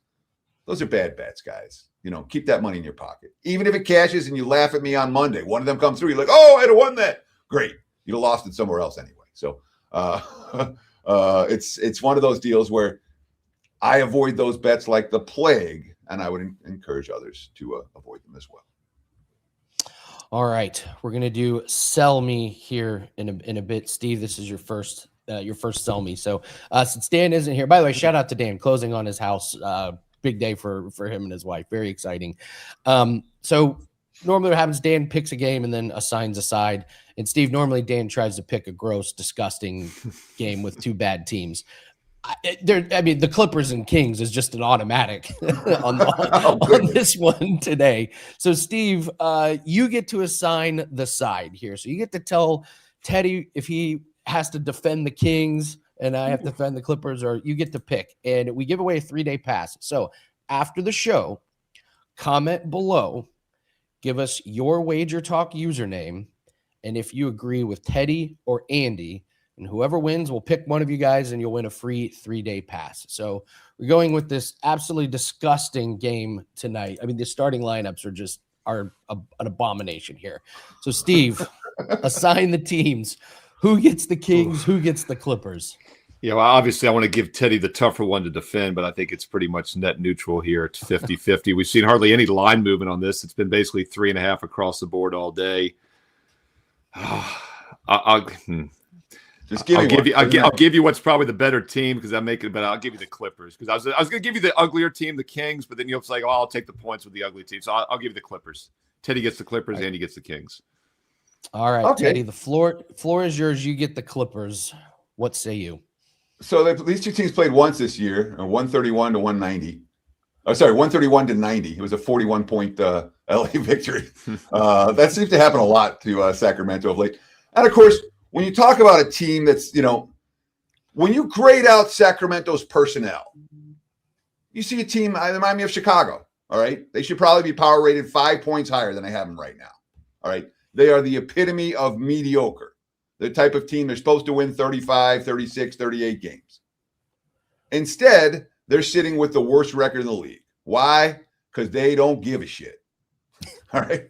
those are bad bets, guys. Keep that money in your pocket. Even if it cashes and you laugh at me on Monday, one of them comes through, you're like, oh, I'd have won that. Great. You'd have lost it somewhere else anyway. So it's one of those deals where I avoid those bets like the plague, and I would encourage others to avoid them as well. All right. We're going to do sell me here in a bit. Steve, this is your first sell me. So since Dan isn't here, by the way, shout out to Dan closing on his house. Big day for him and his wife. Very exciting. So normally what happens, Dan picks a game and then assigns a side. And Steve, normally Dan tries to pick a gross, disgusting game with two bad teams. The Clippers and Kings is just an automatic on this one today. So Steve, you get to assign the side here. So you get to tell Teddy if he has to defend the Kings and I have to defend the Clippers, or you get to pick. And we give away a 3-day pass. So after the show, comment below, give us your WagerTalk username, and if you agree with Teddy or Andy, and whoever wins, we'll pick one of you guys, and you'll win a free 3-day pass. So we're going with this absolutely disgusting game tonight. I mean, the starting lineups are an abomination here. So Steve, assign the teams. Who gets the Kings? Who gets the Clippers? Yeah, well, obviously I want to give Teddy the tougher one to defend, but I think it's pretty much net neutral here. It's 50-50. We've seen hardly any line movement on this. It's been basically 3.5 across the board all day. I'll give you what's probably the better team because I'm making it, but I'll give you the Clippers because I was going to give you the uglier team, the Kings, but then you'll say, I'll take the points with the ugly team. So I'll give you the Clippers. Teddy gets the Clippers, and Andy gets the Kings. All right, okay. Teddy, the floor is yours. You get the Clippers. What say you? So these two teams played once this year, 131 to 190. Oh, sorry, 131 to 90. It was a 41-point LA victory. That seems to happen a lot to Sacramento of late. And of course, when you talk about a team that's, when you grade out Sacramento's personnel, you see a team, they remind me of Chicago. All right. They should probably be power rated 5 points higher than they have them right now. All right. They are the epitome of mediocre. The type of team they're supposed to win 35, 36, 38 games. Instead, they're sitting with the worst record in the league. Why? Because they don't give a shit. All right.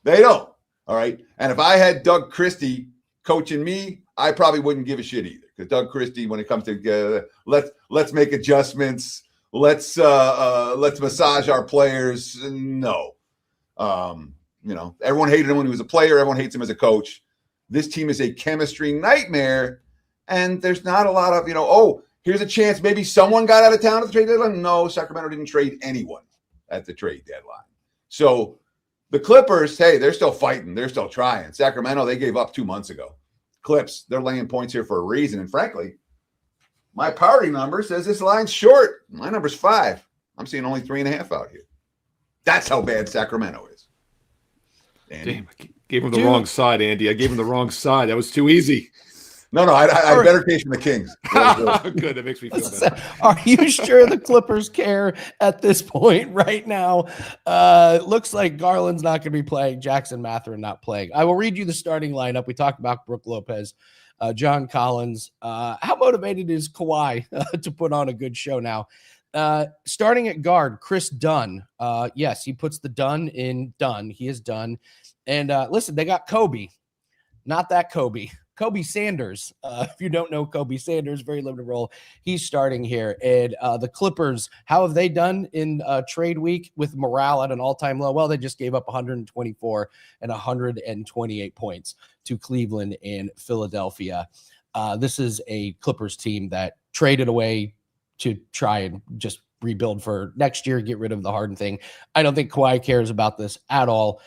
They don't. All right. And if I had Doug Christie coaching me, I probably wouldn't give a shit either. Because Doug Christie, when it comes to let's make adjustments, let's massage our players. No. Everyone hated him when he was a player. Everyone hates him as a coach. This team is a chemistry nightmare, and there's not a lot of, here's a chance maybe someone got out of town at the trade deadline. No, Sacramento didn't trade anyone at the trade deadline. So the Clippers, hey, they're still fighting. They're still trying. Sacramento, they gave up 2 months ago. Clips, they're laying points here for a reason. And frankly, my party number says this line's short. My number's 5. I'm seeing only 3.5 out here. That's how bad Sacramento is. Andy? Damn, I gave him the wrong side, Andy. I gave him the wrong side. That was too easy. No, I better case from the Kings. Good. That makes me feel better. Are you sure the Clippers care at this point right now? Looks like Garland's not going to be playing. Jackson Mathurin not playing. I will read you the starting lineup. We talked about Brook Lopez, John Collins. How motivated is Kawhi to put on a good show now? Starting at guard, Chris Dunn. Yes, he puts the Dunn in Dunn. He is done. And listen, they got Kobe. not that Kobe Sanders. If you don't know Kobe Sanders, very limited role. He's starting here. And the Clippers, how have they done in trade week with morale at an all-time low? Well, they just gave up 124 and 128 points to Cleveland and Philadelphia. This is a Clippers team that traded away to try and just rebuild for next year, get rid of the Harden thing. I don't think Kawhi cares about this at all.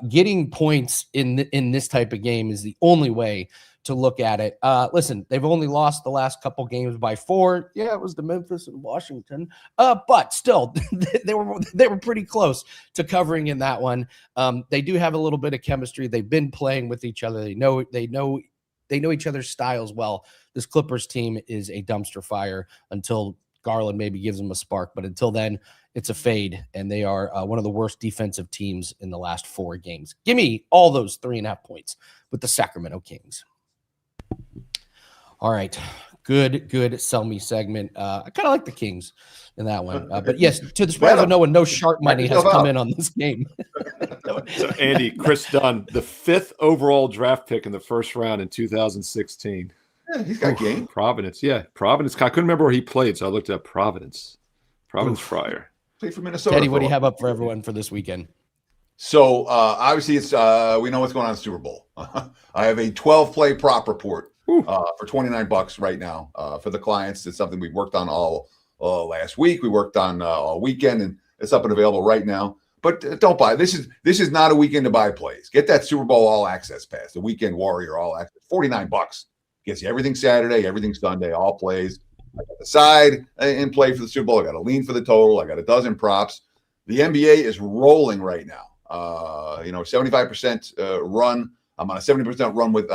Getting points in this type of game is the only way to look at it. Listen, they've only lost the last couple games by 4. Yeah, it was the Memphis and Washington, but still, they were pretty close to covering in that one. They do have a little bit of chemistry. They've been playing with each other. They know each other's styles well. This Clippers team is a dumpster fire until Garland maybe gives them a spark, but until then, it's a fade, and they are one of the worst defensive teams in the last 4 games. Give me all those 3.5 points with the Sacramento Kings. All right, good sell me segment. I kind of like the Kings in that one, but yes, to the surprise of no one, no sharp money has come in on this game. So Andy, Chris Dunn, the 5th overall draft pick in the first round in 2016. Yeah, he's got game. Providence, yeah. Providence. I couldn't remember where he played, so I looked at Providence. Friar. Played for Minnesota. Teddy, what do you have up for everyone for this weekend? So obviously it's we know what's going on in the Super Bowl. I have a 12-play prop report for $29 right now for the clients. It's something we worked on all last week. We worked on all weekend, and it's up and available right now. But don't buy. This is not a weekend to buy plays. Get that Super Bowl All Access pass, the Weekend Warrior All Access, $49. Gets you everything Saturday, everything Sunday, all plays. I got the side in play for the Super Bowl. I got a lean for the total. I got a dozen props. The NBA is rolling right now. 75% run. I'm on a 70% run with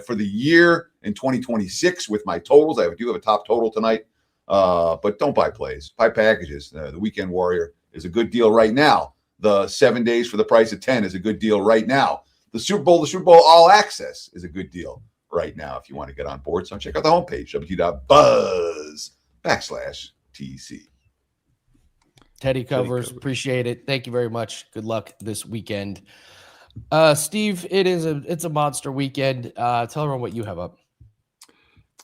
for the year in 2026 with my totals. I do have a top total tonight, but don't buy plays. Buy packages. The Weekend Warrior is a good deal right now. The 7 days for the price of 10 is a good deal right now. The Super Bowl All Access is a good deal right now if you want to get on board. So check out the homepage, www.buzz.com/TC. Teddy covers. Appreciate it. Thank you very much. Good luck this weekend. Steve, it's a monster weekend. Tell everyone what you have up.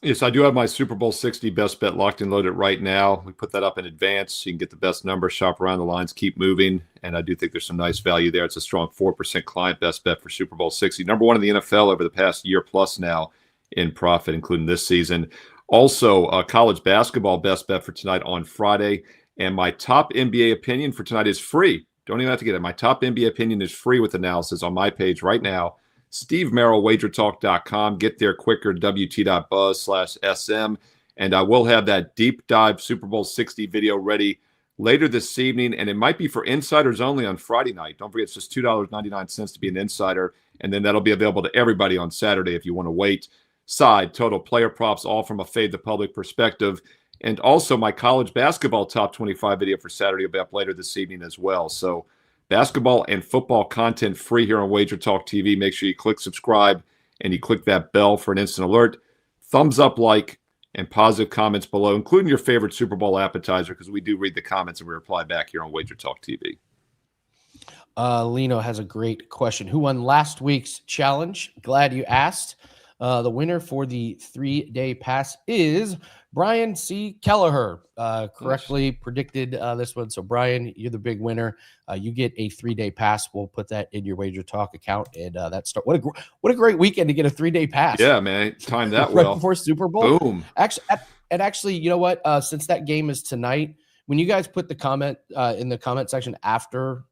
Yes, I do have my Super Bowl 60 best bet locked and loaded right now. We put that up in advance so you can get the best number, shop around the lines, keep moving. And I do think there's some nice value there. It's a strong 4% client best bet for Super Bowl 60. Number 1 in the NFL over the past year plus now in profit, including this season. Also, college basketball best bet for tonight on Friday. And my top NBA opinion for tonight is free. Don't even have to get it. My top NBA opinion is free with analysis on my page right now. Steve Merril, WagerTalk.com. Get there quicker, wt.buzz/SM. And I will have that deep dive Super Bowl 60 video ready later this evening. And it might be for insiders only on Friday night. Don't forget, it's just $2.99 to be an insider. And then that'll be available to everybody on Saturday if you want to wait. Side, total, player props, all from a fade the public perspective. And also my college basketball top 25 video for Saturday will be up later this evening as well. So basketball and football content free here on Wager Talk TV. Make sure you click subscribe and you click that bell for an instant alert. Thumbs up, like, and positive comments below, including your favorite Super Bowl appetizer, because we do read the comments and we reply back here on Wager Talk TV. Lino has a great question. Who won last week's challenge? Glad you asked. The winner for the 3-day pass is Brian C. Kelleher. Correctly predicted this one. So, Brian, you're the big winner. You get a 3-day pass. We'll put that in your Wager Talk account. And that's what a great weekend to get a 3-day pass. Yeah, man. Timed that right well. Before Super Bowl. Boom. Actually, you know what? Since that game is tonight, when you guys put the comment in the comment section after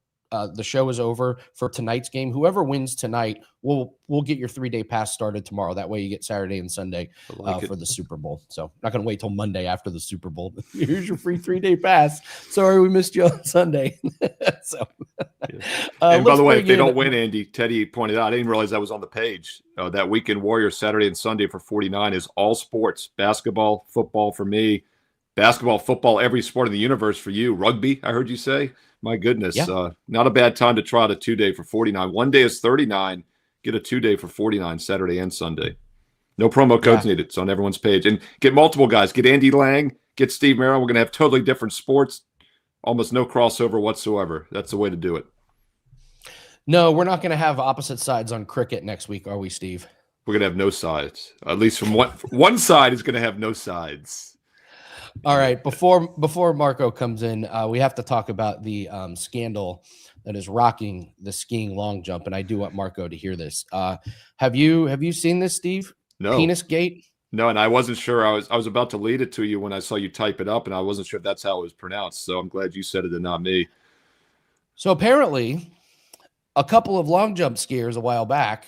the show is over for tonight's game, whoever wins tonight, we'll get your 3-day pass started tomorrow. That way you get Saturday and Sunday for the Super Bowl. So not going to wait till Monday after the Super Bowl. Here's your free 3-day pass. Sorry, we missed you on Sunday. And by the way, if they don't win, Andy, Teddy pointed out, I didn't realize that was on the page. That Weekend Warrior Saturday and Sunday for 49 is all sports, basketball, football for me, basketball, football, every sport in the universe for you. Rugby, I heard you say. My goodness, yeah. Not a bad time to try out a 2-day for 49. 1 day is 39. Get a 2-day for 49, Saturday and Sunday. No promo codes needed. It's on everyone's page. And get multiple guys. Get Andy Lang. Get Steve Merril. We're going to have totally different sports. Almost no crossover whatsoever. That's the way to do it. No, we're not going to have opposite sides on cricket next week, are we, Steve? We're going to have no sides. At least from one side is going to have no sides. All right. Before Marco comes in, we have to talk about the scandal that is rocking the skiing long jump. And I do want Marco to hear this. Have you seen this, Steve? No. Penis gate? No, and I wasn't sure. I was about to lead it to you when I saw you type it up, and I wasn't sure if that's how it was pronounced. So I'm glad you said it and not me. So apparently, a couple of long jump skiers a while back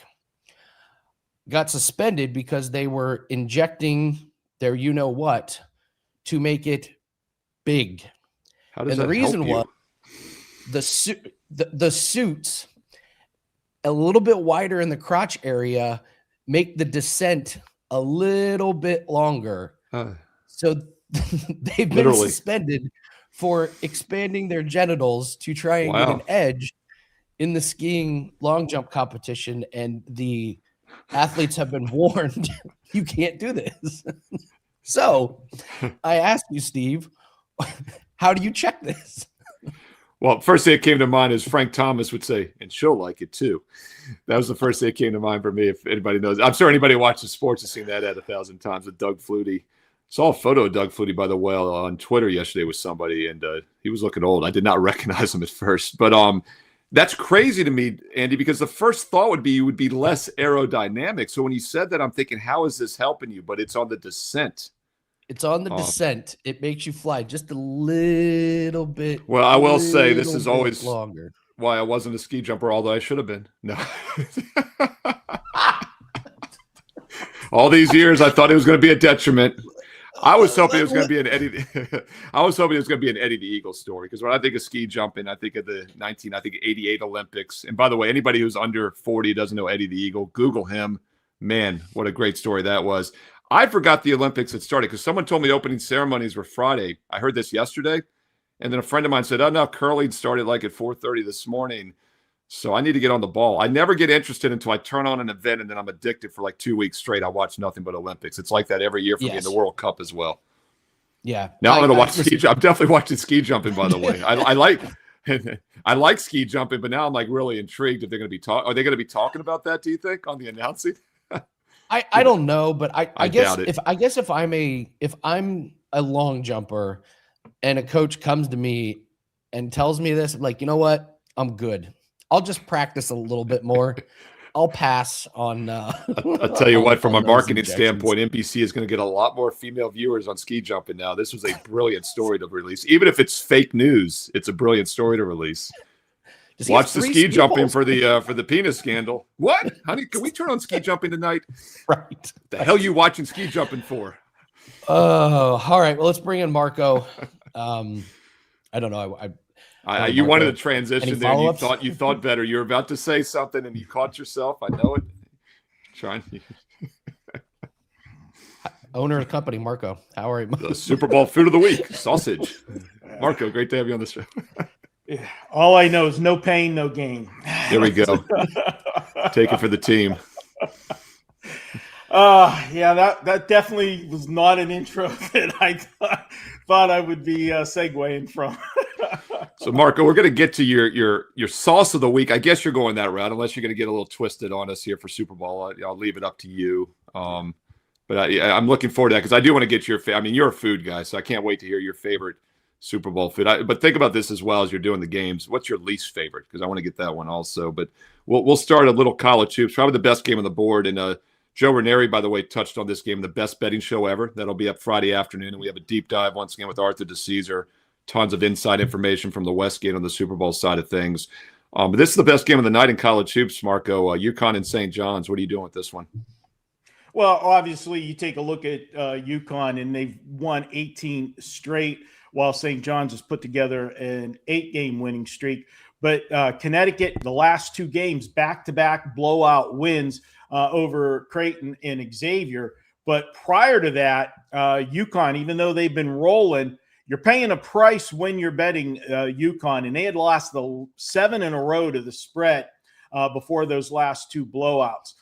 got suspended because they were injecting their you-know-what to make it big. How does and that the reason help you? was the suits a little bit wider in the crotch area make the descent a little bit longer. So they've been suspended for expanding their genitals to try and get an edge in the skiing long jump competition. And the athletes have been warned, you can't do this. So I asked you, Steve, how do you check this? Well, first thing that came to mind is Frank Thomas would say, and she'll like it too. That was the first thing that came to mind for me. If anybody knows, I'm sure anybody who watches sports has seen that ad 1,000 times with Doug Flutie. Saw a photo of Doug Flutie, by the way, on Twitter yesterday with somebody, and he was looking old. I did not recognize him at first, but that's crazy to me, Andy, because the first thought would be you would be less aerodynamic. So when you said that, I'm thinking, how is this helping you? But it's on the descent. It's on the descent. It makes you fly just a little bit. Well, I will say this is always longer. Why I wasn't a ski jumper, although I should have been. No. All these years, I thought it was going to be a detriment. I was hoping it was going to be an Eddie. I was hoping it was going to be an Eddie the Eagle story, because when I think of ski jumping, I think of the 88 Olympics. And by the way, anybody who's under 40 doesn't know Eddie the Eagle, Google him. Man, what a great story that was. I forgot the Olympics had started because someone told me opening ceremonies were Friday. I heard this yesterday, and then a friend of mine said, "Oh no, curling started like at 4:30 this morning." So I need to get on the ball. I never get interested until I turn on an event, and then I'm addicted for like 2 weeks straight. I watch nothing but Olympics. It's like that every year for me in the World Cup as well. Yeah. Now I'm going to watch ski jump. I'm definitely watching ski jumping, by the way. I like ski jumping, but now I'm like really intrigued if they're going to be talking. Are they going to be talking about that, do you think, on the announcing? I don't know, but I guess doubt it. if I'm a long jumper and a coach comes to me and tells me this, I'm like, you know what? I'm good. I'll just practice a little bit more. I'll pass on. I'll tell you what, from a marketing standpoint, NBC is going to get a lot more female viewers on ski jumping now. This was a brilliant story to release. Even if it's fake news, it's a brilliant story to release. Watch the ski jumping for the penis scandal. What? Honey, can we turn on ski jumping tonight? Right. The hell you watching ski jumping for? Oh, all right. Well, let's bring in Marco. I don't know. You wanted to transition there. And you thought better. You were about to say something, and you caught yourself. I know it. Trying. Owner of the company, Marco. How are you? The Super Bowl food of the week, sausage. Marco, great to have you on the show. Yeah. All I know is no pain, no gain. There we go. Take it for the team. Yeah, that definitely was not an intro that I thought I would be segueing from. So, Marco, we're going to get to your sauce of the week. I guess you're going that route, unless you're going to get a little twisted on us here for Super Bowl. I'll leave it up to you. But I'm looking forward to that because I do want to get your. I mean, you're a food guy, so I can't wait to hear your favorite Super Bowl food. But think about this as well as you're doing the games. What's your least favorite? Because I want to get that one also. But we'll start a little college hoops. Probably the best game on the board. And Joe Ranieri, by the way, touched on this game, the best betting show ever. That'll be up Friday afternoon. And we have a deep dive once again with Arthur DeCesar. Tons of inside information from the Westgate on the Super Bowl side of things. But this is the best game of the night in college hoops, Marco. UConn and St. John's. What are you doing with this one? Well, obviously, you take a look at UConn, and they've won 18 straight, while St. John's has put together an 8-game winning streak. But Connecticut, the last 2 games, back-to-back blowout wins over Creighton and Xavier. But prior to that, UConn, even though they've been rolling, you're paying a price when you're betting UConn, and they had lost the 7 in a row to the spread before those last 2 blowouts.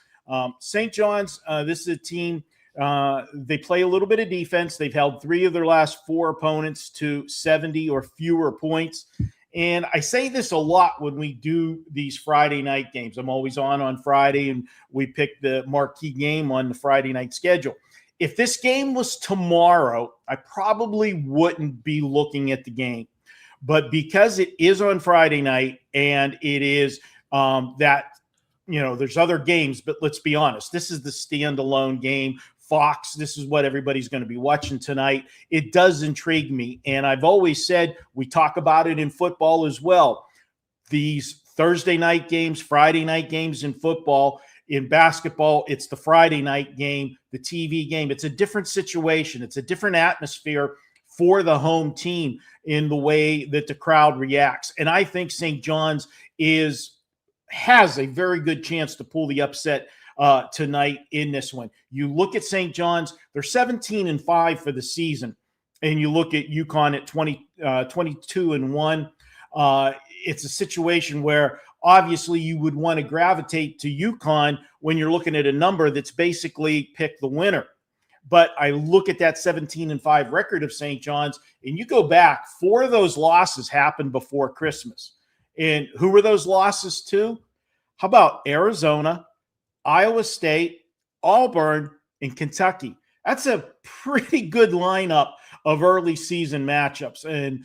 St. John's, this is a team, they play a little bit of defense. They've held 3 of their last 4 opponents to 70 or fewer points. And I say this a lot when we do these Friday night games. I'm always on Friday, and we pick the marquee game on the Friday night schedule. If this game was tomorrow, I probably wouldn't be looking at the game. But because it is on Friday night and it is there's other games, but let's be honest, this is the standalone game. Fox, this is what everybody's going to be watching tonight. It does intrigue me. And I've always said, we talk about it in football as well. These Thursday night games, Friday night games in football, in basketball, it's the Friday night game, the TV game. It's a different situation. It's a different atmosphere for the home team in the way that the crowd reacts. And I think St. John's has a very good chance to pull the upset tonight in this one. You look at St. John's, they're 17-5 for the season. And you look at UConn at 22-1. It's a situation where obviously you would want to gravitate to UConn when you're looking at a number that's basically pick the winner. But I look at that 17-5 record of St. John's, and you go back, 4 of those losses happened before Christmas. And who were those losses to? How about Arizona, Iowa State, Auburn, and Kentucky? That's a pretty good lineup of early season matchups. And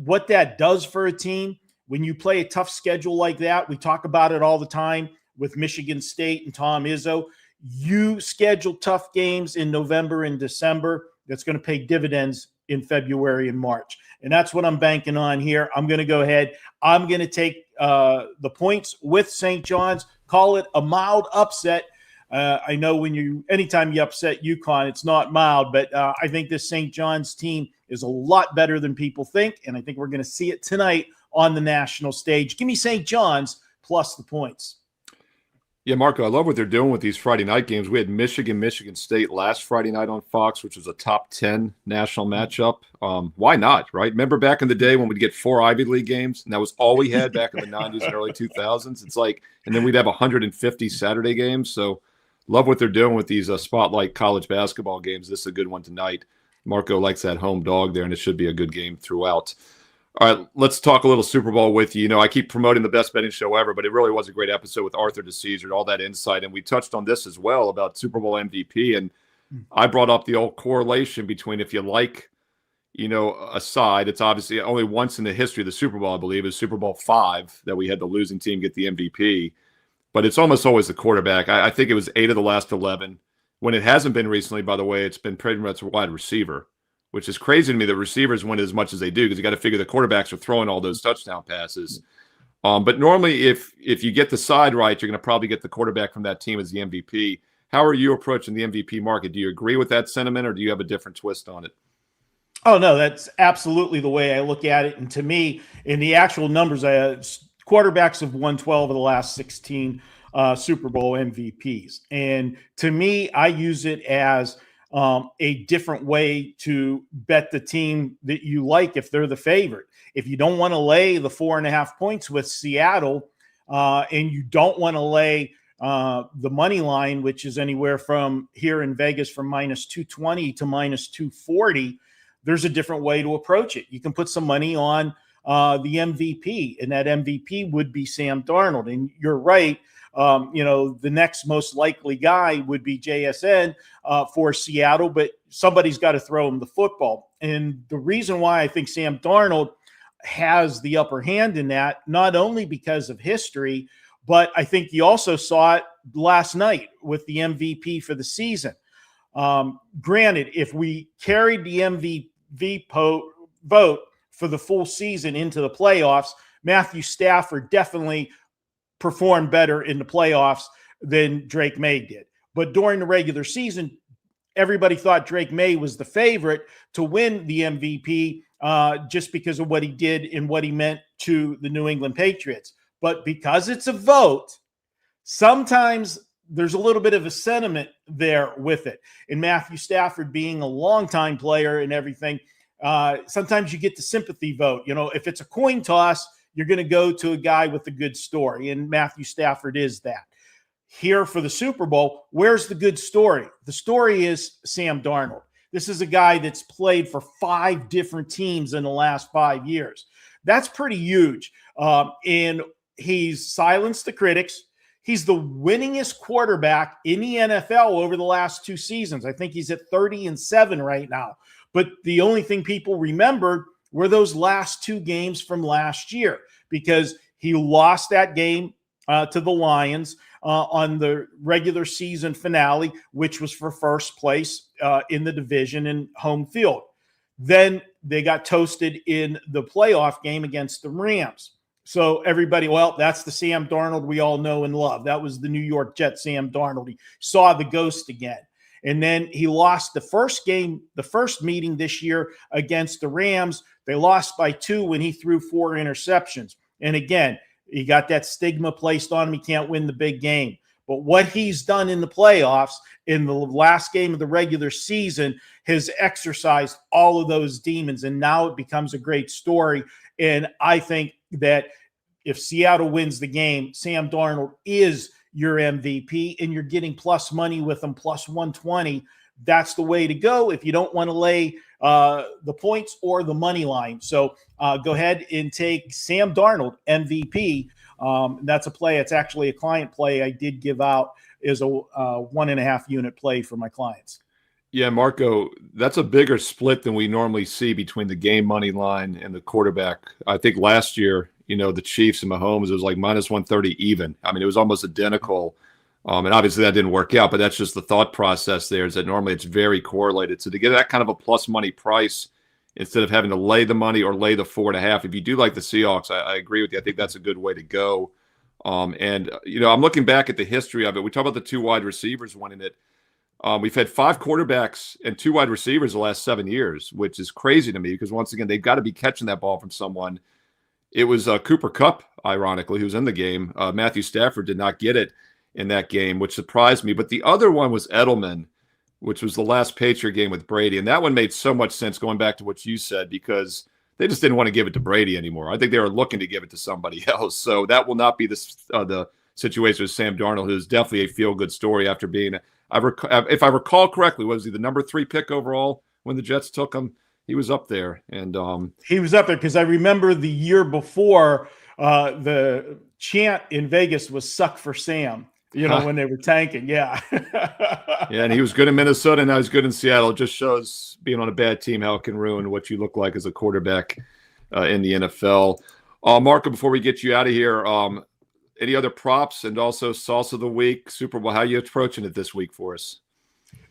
what that does for a team, when you play a tough schedule like that, we talk about it all the time with Michigan State and Tom Izzo. You schedule tough games in November and December. That's going to pay dividends in February and March. And that's what I'm banking on here. I'm going to go ahead. I'm going to take the points with St. John's, call it a mild upset. I know anytime you upset UConn, it's not mild, but I think this St. John's team is a lot better than people think. And I think we're going to see it tonight on the national stage. Give me St. John's plus the points. Yeah, Marco, I love what they're doing with these Friday night games. We had Michigan State last Friday night on Fox, which was a top 10 national matchup. Why not, right? Remember back in the day when we'd get 4 Ivy League games, and that was all we had back in the 90s and early 2000s? It's like, and then we'd have 150 Saturday games. So love what they're doing with these spotlight college basketball games. This is a good one tonight. Marco likes that home dog there, and it should be a good game throughout. All right, let's talk a little Super Bowl with you. You know, I keep promoting the best betting show ever, but it really was a great episode with Arthur DeCesar and all that insight. And we touched on this as well about Super Bowl MVP. And I brought up the old correlation between if you like, a side, it's obviously only once in the history of the Super Bowl, I believe, is Super Bowl V that we had the losing team get the MVP. But it's almost always the quarterback. I think it was 8 of the last 11. When it hasn't been recently, by the way, it's been pretty much a wide receiver, which is crazy to me that receivers win as much as they do because you got to figure the quarterbacks are throwing all those touchdown passes. But normally, if you get the side right, you're going to probably get the quarterback from that team as the MVP. How are you approaching the MVP market? Do you agree with that sentiment, or do you have a different twist on it? Oh, no, that's absolutely the way I look at it. And to me, in the actual numbers, quarterbacks have won 12 of the last 16 Super Bowl MVPs. And to me, I use it as a different way to bet the team that you like if they're the favorite. If you don't want to lay the 4.5 points with Seattle and you don't want to lay the money line, which is anywhere from here in Vegas from minus 220 to minus 240, there's a different way to approach it. You can put some money on the MVP, and that MVP would be Sam Darnold. And you're right. The next most likely guy would be JSN for Seattle, but somebody's got to throw him the football. And the reason why I think Sam Darnold has the upper hand in that, not only because of history, but I think you also saw it last night with the MVP for the season. Granted, if we carried the MVP vote for the full season into the playoffs, Matthew Stafford definitely performed better in the playoffs than Drake May did. But during the regular season, everybody thought Drake May was the favorite to win the MVP just because of what he did and what he meant to the New England Patriots. But because it's a vote, sometimes there's a little bit of a sentiment there with it. And Matthew Stafford being a longtime player and everything, sometimes you get the sympathy vote. If it's a coin toss, you're going to go to a guy with a good story, and Matthew Stafford is that. Here for the Super Bowl, where's the good story? The story is Sam Darnold. This is a guy that's played for 5 different teams in the last 5 years. That's pretty huge. And he's silenced the critics. He's the winningest quarterback in the NFL over the last 2 seasons. I think he's at 30-7 right now. But the only thing people remembered were those last 2 games from last year, because he lost that game to the Lions on the regular season finale, which was for first place in the division and home field. Then they got toasted in the playoff game against the Rams. So everybody, well, that's the Sam Darnold we all know and love. That was the New York Jets Sam Darnold. He saw the ghost again. And then he lost the first game, the first meeting this year against the Rams. They lost by 2 when he threw 4 interceptions. And again, he got that stigma placed on him. He can't win the big game. But what he's done in the playoffs, in the last game of the regular season, has exercised all of those demons. And now it becomes a great story. And I think that if Seattle wins the game, Sam Darnold is your MVP, and you're getting plus money with him, plus 120. That's the way to go if you don't want to lay the points or the money line. So go ahead and take Sam Darnold, MVP. That's a play. It's actually a client play I did give out as a 1.5 unit play for my clients. Yeah, Marco, that's a bigger split than we normally see between the game money line and the quarterback. I think last year, the Chiefs and Mahomes, it was like minus 130 even. I mean, it was almost identical. And obviously that didn't work out, but that's just the thought process there, is that normally it's very correlated. So to get that kind of a plus money price instead of having to lay the money or lay the 4.5, if you do like the Seahawks, I agree with you. I think that's a good way to go. And I'm looking back at the history of it. We talk about the 2 wide receivers winning it. We've had 5 quarterbacks and 2 wide receivers the last 7 years, which is crazy to me, because once again, they've got to be catching that ball from someone. It was Cooper Kupp, ironically, who was in the game. Matthew Stafford did not get it in that game, which surprised me. But the other one was Edelman, which was the last Patriot game with Brady. And that one made so much sense, going back to what you said, because they just didn't want to give it to Brady anymore. I think they were looking to give it to somebody else. So that will not be the situation with Sam Darnold, who's definitely a feel-good story after being if I recall correctly, was he the number 3 pick overall when the Jets took him? He was up there. And he was up there because I remember the year before the chant in Vegas was "suck for Sam," when they were tanking. Yeah. Yeah, and he was good in Minnesota, now he's good in Seattle. It just shows being on a bad team how it can ruin what you look like as a quarterback in the NFL. Marco, before we get you out of here, any other props, and also sauce of the week, Super Bowl? How are you approaching it this week for us?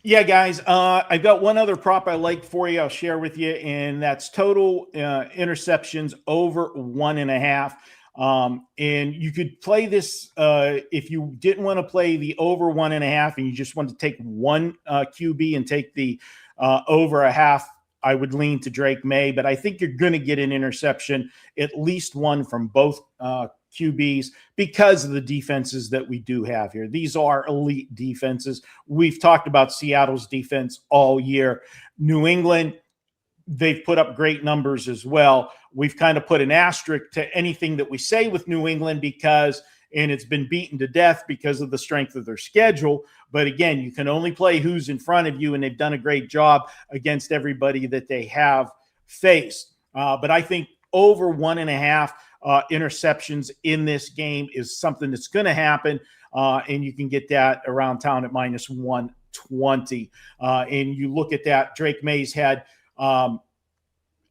Yeah, guys, I've got one other prop I like for you. I'll share with you, and that's total interceptions over 1.5. And you could play this if you didn't want to play the over 1.5 and you just want to take one QB and take the over 0.5. I would lean to Drake May, but I think you're going to get an interception, at least one from both QBs, because of the defenses that we do have here. These are elite defenses. We've talked about Seattle's defense all year. New England, they've put up great numbers as well. We've kind of put an asterisk to anything that we say with New England and it's been beaten to death because of the strength of their schedule. But again, you can only play who's in front of you, and they've done a great job against everybody that they have faced. But I think over 1.5 interceptions in this game is something that's going to happen, and you can get that around town at minus 120. And you look at that, Drake May's had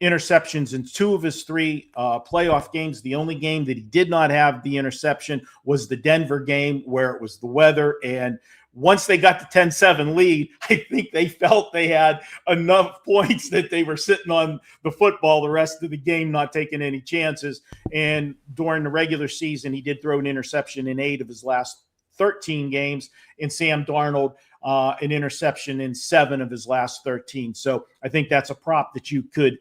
interceptions in 2 of his 3 playoff games. The only game that he did not have the interception was the Denver game, where it was the weather. And once they got the 10-7 lead, I think they felt they had enough points that they were sitting on the football the rest of the game, not taking any chances. And during the regular season, he did throw an interception in 8 of his last 13 games, and Sam Darnold an interception in 7 of his last 13. So I think that's a prop that you could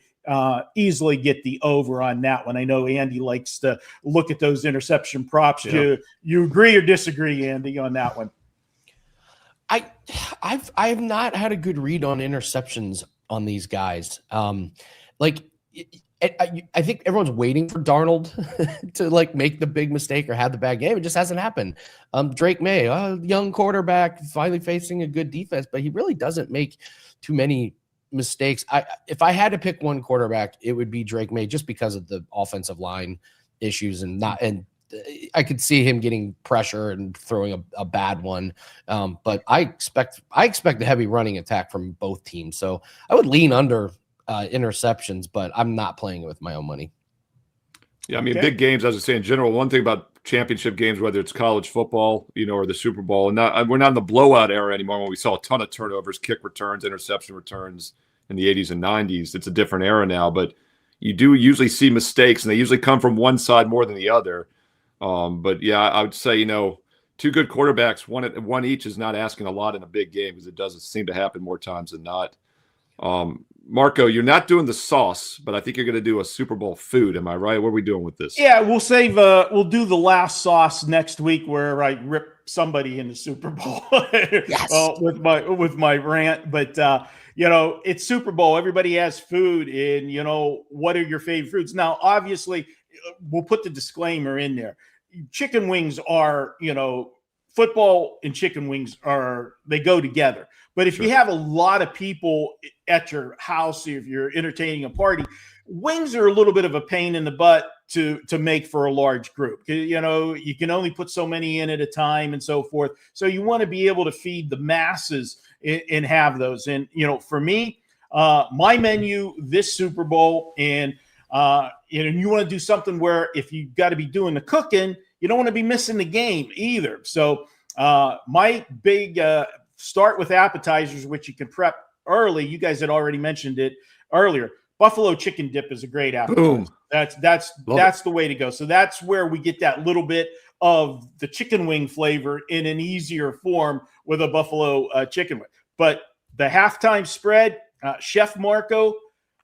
easily get the over on that one. I know Andy likes to look at those interception props. Yeah. You agree or disagree, Andy, on that one? I have not had a good read on interceptions on these guys. I think everyone's waiting for Darnold to make the big mistake or have the bad game. It just hasn't happened. Drake May, a young quarterback, finally facing a good defense, but he really doesn't make too many mistakes. If I had to pick one quarterback, it would be Drake May, just because of the offensive line issues and I could see him getting pressure and throwing a bad one. But I expect a heavy running attack from both teams. So I would lean under interceptions, but I'm not playing it with my own money. Yeah, I mean, big games, as I say in general, one thing about championship games, whether it's college football, or the Super Bowl, and we're not in the blowout era anymore when we saw a ton of turnovers, kick returns, interception returns in the 80s and 90s. It's a different era now, but you do usually see mistakes, and they usually come from one side more than the other. But yeah, I would say, two good quarterbacks, one each is not asking a lot in a big game, because it doesn't seem to happen more times than not. Marco, you're not doing the sauce, but I think you're going to do a Super Bowl food. Am I right? What are we doing with this? Yeah, we'll do the last sauce next week, where I rip somebody in the Super Bowl with my rant. But it's Super Bowl. Everybody has food, and what are your favorite foods? Now, obviously, we'll put the disclaimer in there. Chicken wings are, football and chicken wings they go together. But if you have a lot of people at your house, if you're entertaining a party, wings are a little bit of a pain in the butt to make for a large group. You can only put so many in at a time and so forth. So you want to be able to feed the masses and have those. And, for me, my menu this Super Bowl, and you want to do something where if you got to be doing the cooking, you don't want to be missing the game either. So my big start with appetizers, which you can prep early. You guys had already mentioned it earlier. Buffalo chicken dip is a great appetizer. Boom. That's the way to go. So that's where we get that little bit of the chicken wing flavor in an easier form with a buffalo chicken wing. But the halftime spread, Chef Marco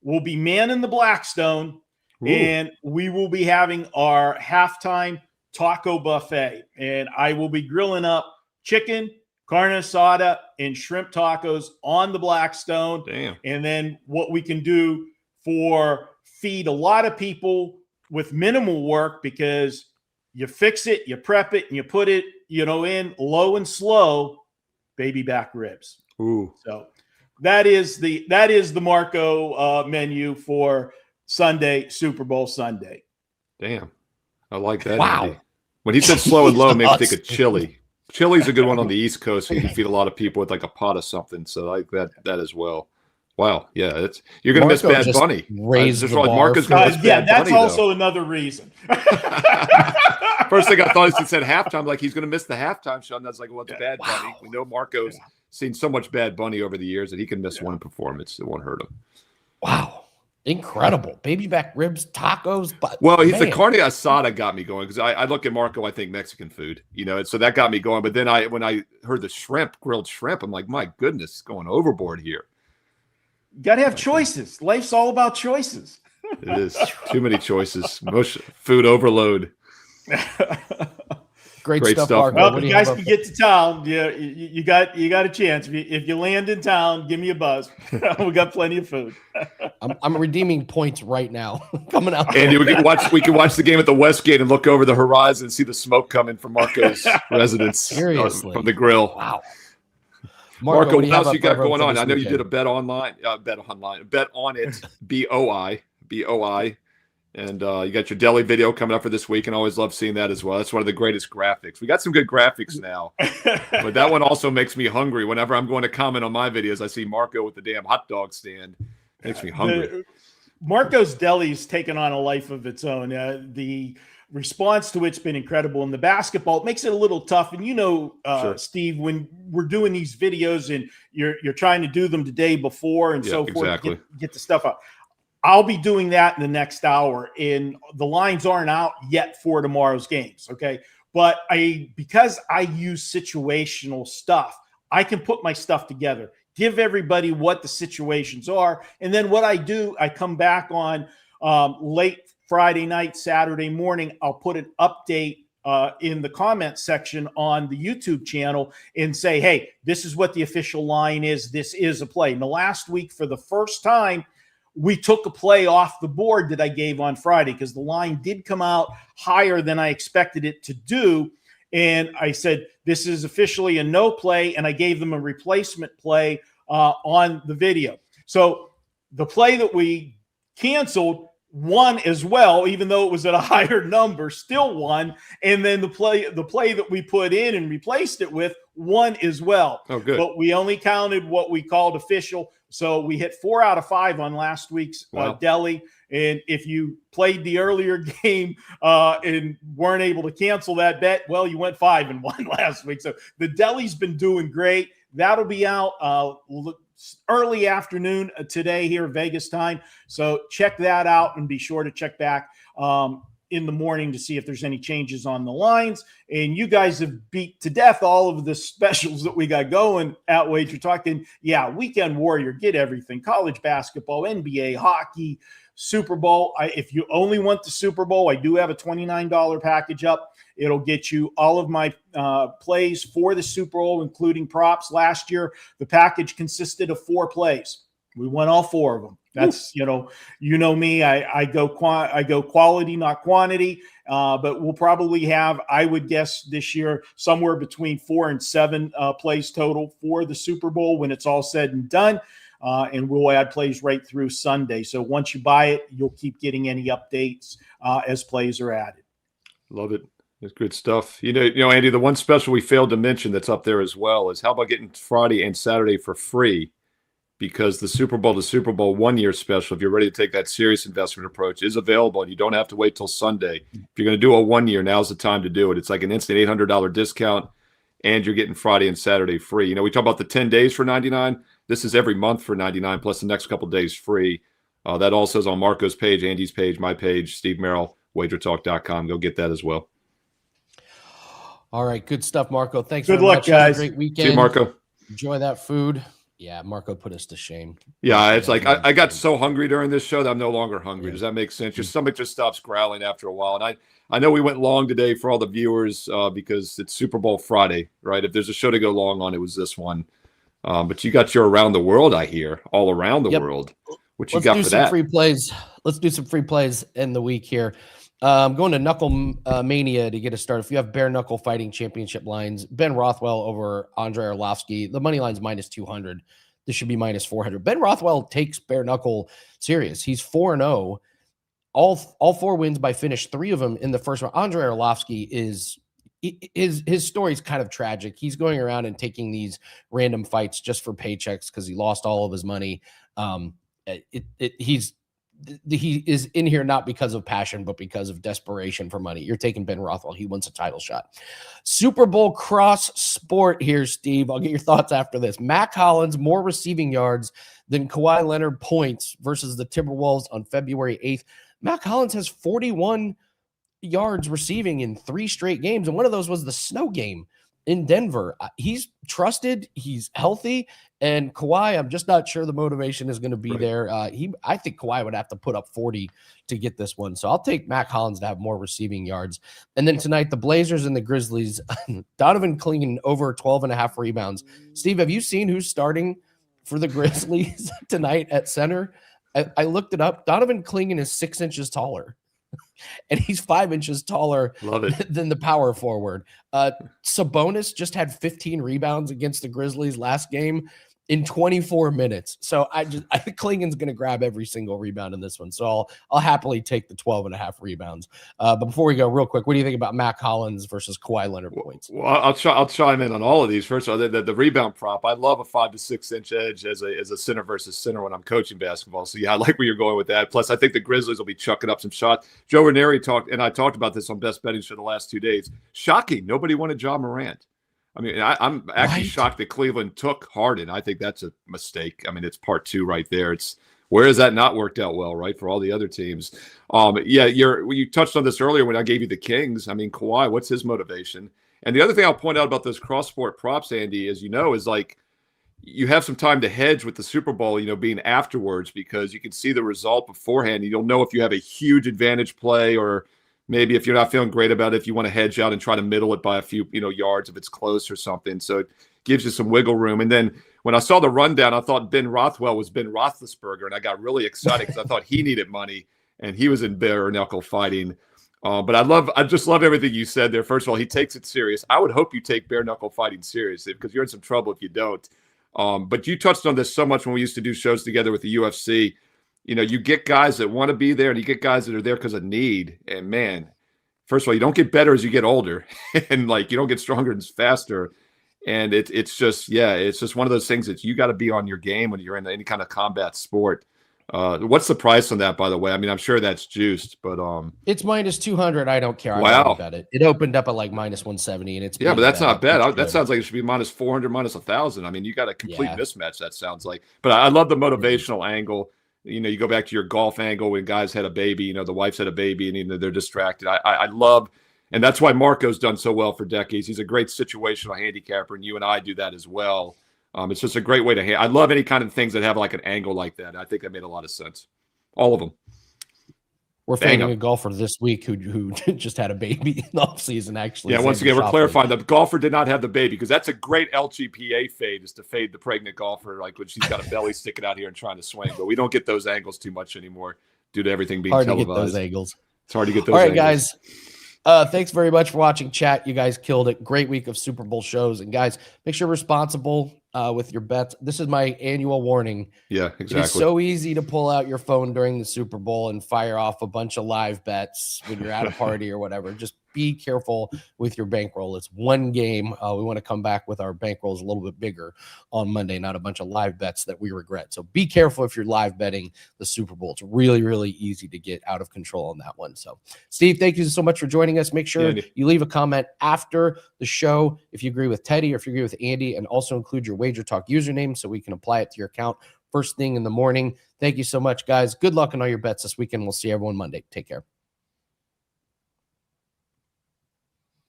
will be manning the Blackstone. Ooh. And we will be having our halftime taco buffet. And I will be grilling up chicken, carne asada, and shrimp tacos on the Blackstone. Damn. And then what we can do for feed a lot of people with minimal work, because you fix it, you prep it, and you put it, in low and slow, baby back ribs. Ooh. So that is the Marco menu for Sunday, Super Bowl Sunday. Damn. I like that. Wow. Andy. When he said slow and low, it made me think of chili. Chili's a good one on the East Coast. You can feed a lot of people with like a pot of something. So I like that as well. Wow. Yeah. You're going to miss Bad Bunny. Raise the bar. Marco's going to miss Bad that's Bunny, also another reason. First thing I thought is he said halftime, like he's going to miss the halftime show. And that's like, well, it's Bad Bunny. We know Marco's seen so much Bad Bunny over the years that he can miss one performance. It won't hurt him. Wow. Incredible. Baby back ribs, tacos. But he's the carne asada got me going, because I look at Marco, I think Mexican food, so that got me going. But then when I heard the grilled shrimp, I'm like, my goodness, going overboard here. You got to have choices. Life's all about choices. It is. Too many choices. Most food overload. Great stuff, Marco. Well, if you guys can get to town, you got a chance. If you land in town, give me a buzz. We got plenty of food. I'm redeeming points right now. Coming out. Andy, we can watch the game at the Westgate and look over the horizon and see the smoke coming from Marco's residence. Seriously. From the grill. Wow. Marco, what else you got going on? I know you did a bet online, bet on it, BOI. And you got your deli video coming up for this week, and I always love seeing that as well. That's one of the greatest graphics. We got some good graphics now, but that one also makes me hungry. Whenever I'm going to comment on my videos, I see Marco with the damn hot dog stand. Makes me hungry. Marco's Deli's taken on a life of its own. The response to it's been incredible. And the basketball, it makes it a little tough. And sure. Steve, when we're doing these videos and you're trying to do them the day before and so forth, exactly. get the stuff out. I'll be doing that in the next hour, and the lines aren't out yet for tomorrow's games. Okay. But because I use situational stuff, I can put my stuff together, give everybody what the situations are. And then what I do, I come back on late Friday night, Saturday morning, I'll put an update in the comment section on the YouTube channel and say, hey, this is what the official line is. This is a play. And the last week, for the first time, we took a play off the board that I gave on Friday, because the line did come out higher than I expected it to do. And I said, this is officially a no play. And I gave them a replacement play on the video. So the play that we canceled won as well, even though it was at a higher number, still won. And then the play that we put in and replaced it with won as well. Oh, good. But we only counted what we called official. So we hit 4 out of 5 on last week's deli. And if you played the earlier game and weren't able to cancel that bet, well, you went 5-1 last week. So the deli's been doing great. That'll be out early afternoon today here, Vegas time. So check that out and be sure to check back in the morning to see if there's any changes on the lines. And you guys have beat to death all of the specials that we got going at WagerTalk. And yeah, Weekend Warrior, get everything. College basketball, NBA, hockey, Super Bowl. If you only want the Super Bowl, I do have a $29 package up. It'll get you all of my plays for the Super Bowl, including props. Last year, the package consisted of 4 plays. We won all 4 of them. That's, you know me, I go quality, not quantity. But we'll probably have, I would guess this year, somewhere between 4 and 7 plays total for the Super Bowl when it's all said and done. And we'll add plays right through Sunday. So once you buy it, you'll keep getting any updates as plays are added. Love it. It's good stuff. You know, Andy, the one special we failed to mention that's up there as well is how about getting Friday and Saturday for free? Because the Super Bowl 1-year special, if you're ready to take that serious investment approach, is available, and you don't have to wait till Sunday. If you're going to do a 1 year, now's the time to do it. It's like an instant $800 discount, and you're getting Friday and Saturday free. You know, we talk about the 10 days for $99. This is every month for $99, plus the next couple days free. That also is on Marco's page, Andy's page, my page, Steve Merril, WagerTalk.com. Go get that as well. All right, good stuff, Marco. Thanks. Good luck, guys. Have a great weekend. See you, Marco. Enjoy that food. Yeah, Marco put us to shame. Yeah, it's like I got so hungry during this show that I'm no longer hungry. Does that make sense? Your stomach just stops growling after a while. And I know we went long today for all the viewers because it's Super Bowl Friday, right? If there's a show to go long on, it was this one. But you got your around the world, I hear, all around the world. What you got for that? Free plays. Let's do some free plays in the week here. I'm going to Knuckle Mania to get us started. If you have bare knuckle fighting championship lines, Ben Rothwell over Andrei Arlovsky, the money line's minus 200. This should be minus 400. Ben Rothwell takes bare knuckle serious. He's 4-0. All 4 wins by finish, 3 of them in the first round. Andrei Arlovsky his story's kind of tragic. He's going around and taking these random fights just for paychecks because he lost all of his money. He is in here not because of passion, but because of desperation for money. You're taking Ben Rothwell. He wants a title shot. Super Bowl cross sport here, Steve. I'll get your thoughts after this. Mac Hollins, more receiving yards than Kawhi Leonard points versus the Timberwolves on February 8th. Mac Hollins has 41 yards receiving in 3 straight games, and one of those was the snow game in Denver. He's trusted, he's healthy, and Kawhi, I'm just not sure the motivation is going to be there. I think Kawhi would have to put up 40 to get this one, so I'll take Mac Hollins to have more receiving yards. And then tonight, the Blazers and the Grizzlies, Donovan Clingan over 12.5 rebounds. Steve, have you seen who's starting for the Grizzlies tonight at center? I looked it up. Donovan Clingan is 6 inches taller. And he's 5 inches taller than the power forward. Sabonis just had 15 rebounds against the Grizzlies last game in 24 minutes. So I think Klingan's going to grab every single rebound in this one. So I'll happily take the 12.5 rebounds. But before we go, real quick, what do you think about Mac Hollins versus Kawhi Leonard points? Well, I'll chime in on all of these. First of all, the rebound prop. I love a 5 to 6 inch edge as a center versus center when I'm coaching basketball. So yeah, I like where you're going with that. Plus, I think the Grizzlies will be chucking up some shots. Joe Ranieri talked about this on Best Bettings for the last 2 days. Shocking, nobody wanted Ja Morant. I mean, I'm actually shocked that Cleveland took Harden. I think that's a mistake. I mean, it's part 2 right there. It's where has that not worked out well, right, for all the other teams? You touched on this earlier when I gave you the Kings. I mean, Kawhi, what's his motivation? And the other thing I'll point out about those cross-sport props, Andy, as you know, is like you have some time to hedge with the Super Bowl, being afterwards because you can see the result beforehand. You'll know if you have a huge advantage play or maybe if you're not feeling great about it, if you want to hedge out and try to middle it by a few, yards if it's close or something. So it gives you some wiggle room. And then when I saw the rundown, I thought Ben Rothwell was Ben Roethlisberger, and I got really excited because I thought he needed money and he was in bare knuckle fighting. But I just love everything you said there. First of all, he takes it serious. I would hope you take bare knuckle fighting serious because you're in some trouble if you don't. But you touched on this so much when we used to do shows together with the UFC. You get guys that want to be there, and you get guys that are there because of need. And man, first of all, you don't get better as you get older, and like you don't get stronger and faster. And it's just one of those things that you got to be on your game when you're in any kind of combat sport. What's the price on that, by the way? I mean, I'm sure that's juiced, but it's -200. I don't care. Wow. About it. It opened up at like -170, and it's but that's not bad. That good. sounds like it should be -400, -1,000. I mean, you got a complete mismatch. That sounds like. But I love the motivational angle. You go back to your golf angle when guys had a baby. The wife's had a baby, and they're distracted. I love. And that's why Marco's done so well for decades. He's a great situational handicapper, and you and I do that as well. It's just a great way to I love any kind of things that have like an angle like that. I think that made a lot of sense. All of them. We're fading a golfer this week who just had a baby in the offseason, actually. Yeah, once again, we're clarifying the golfer did not have the baby, because that's a great LGPA fade, is to fade the pregnant golfer, like when she's got a belly sticking out here and trying to swing. But we don't get those angles too much anymore due to everything being televised. To get those angles. It's hard to get those angles. All right, guys. Thanks very much for watching, chat. You guys killed it. Great week of Super Bowl shows. And guys, make sure you're responsible with your bets. This is my annual warning. Yeah, exactly. It's so easy to pull out your phone during the Super Bowl and fire off a bunch of live bets when you're at a party or whatever. Just be careful with your bankroll. It's one game. We want to come back with our bankrolls a little bit bigger on Monday, not a bunch of live bets that we regret. So be careful if you're live betting the Super Bowl. It's really, really easy to get out of control on that one. So, Steve, thank you so much for joining us. Make sure you leave a comment after the show if you agree with Teddy or if you agree with Andy, and also include your WagerTalk username so we can apply it to your account first thing in the morning. Thank you so much, guys. Good luck on all your bets this weekend. We'll see everyone Monday. Take care.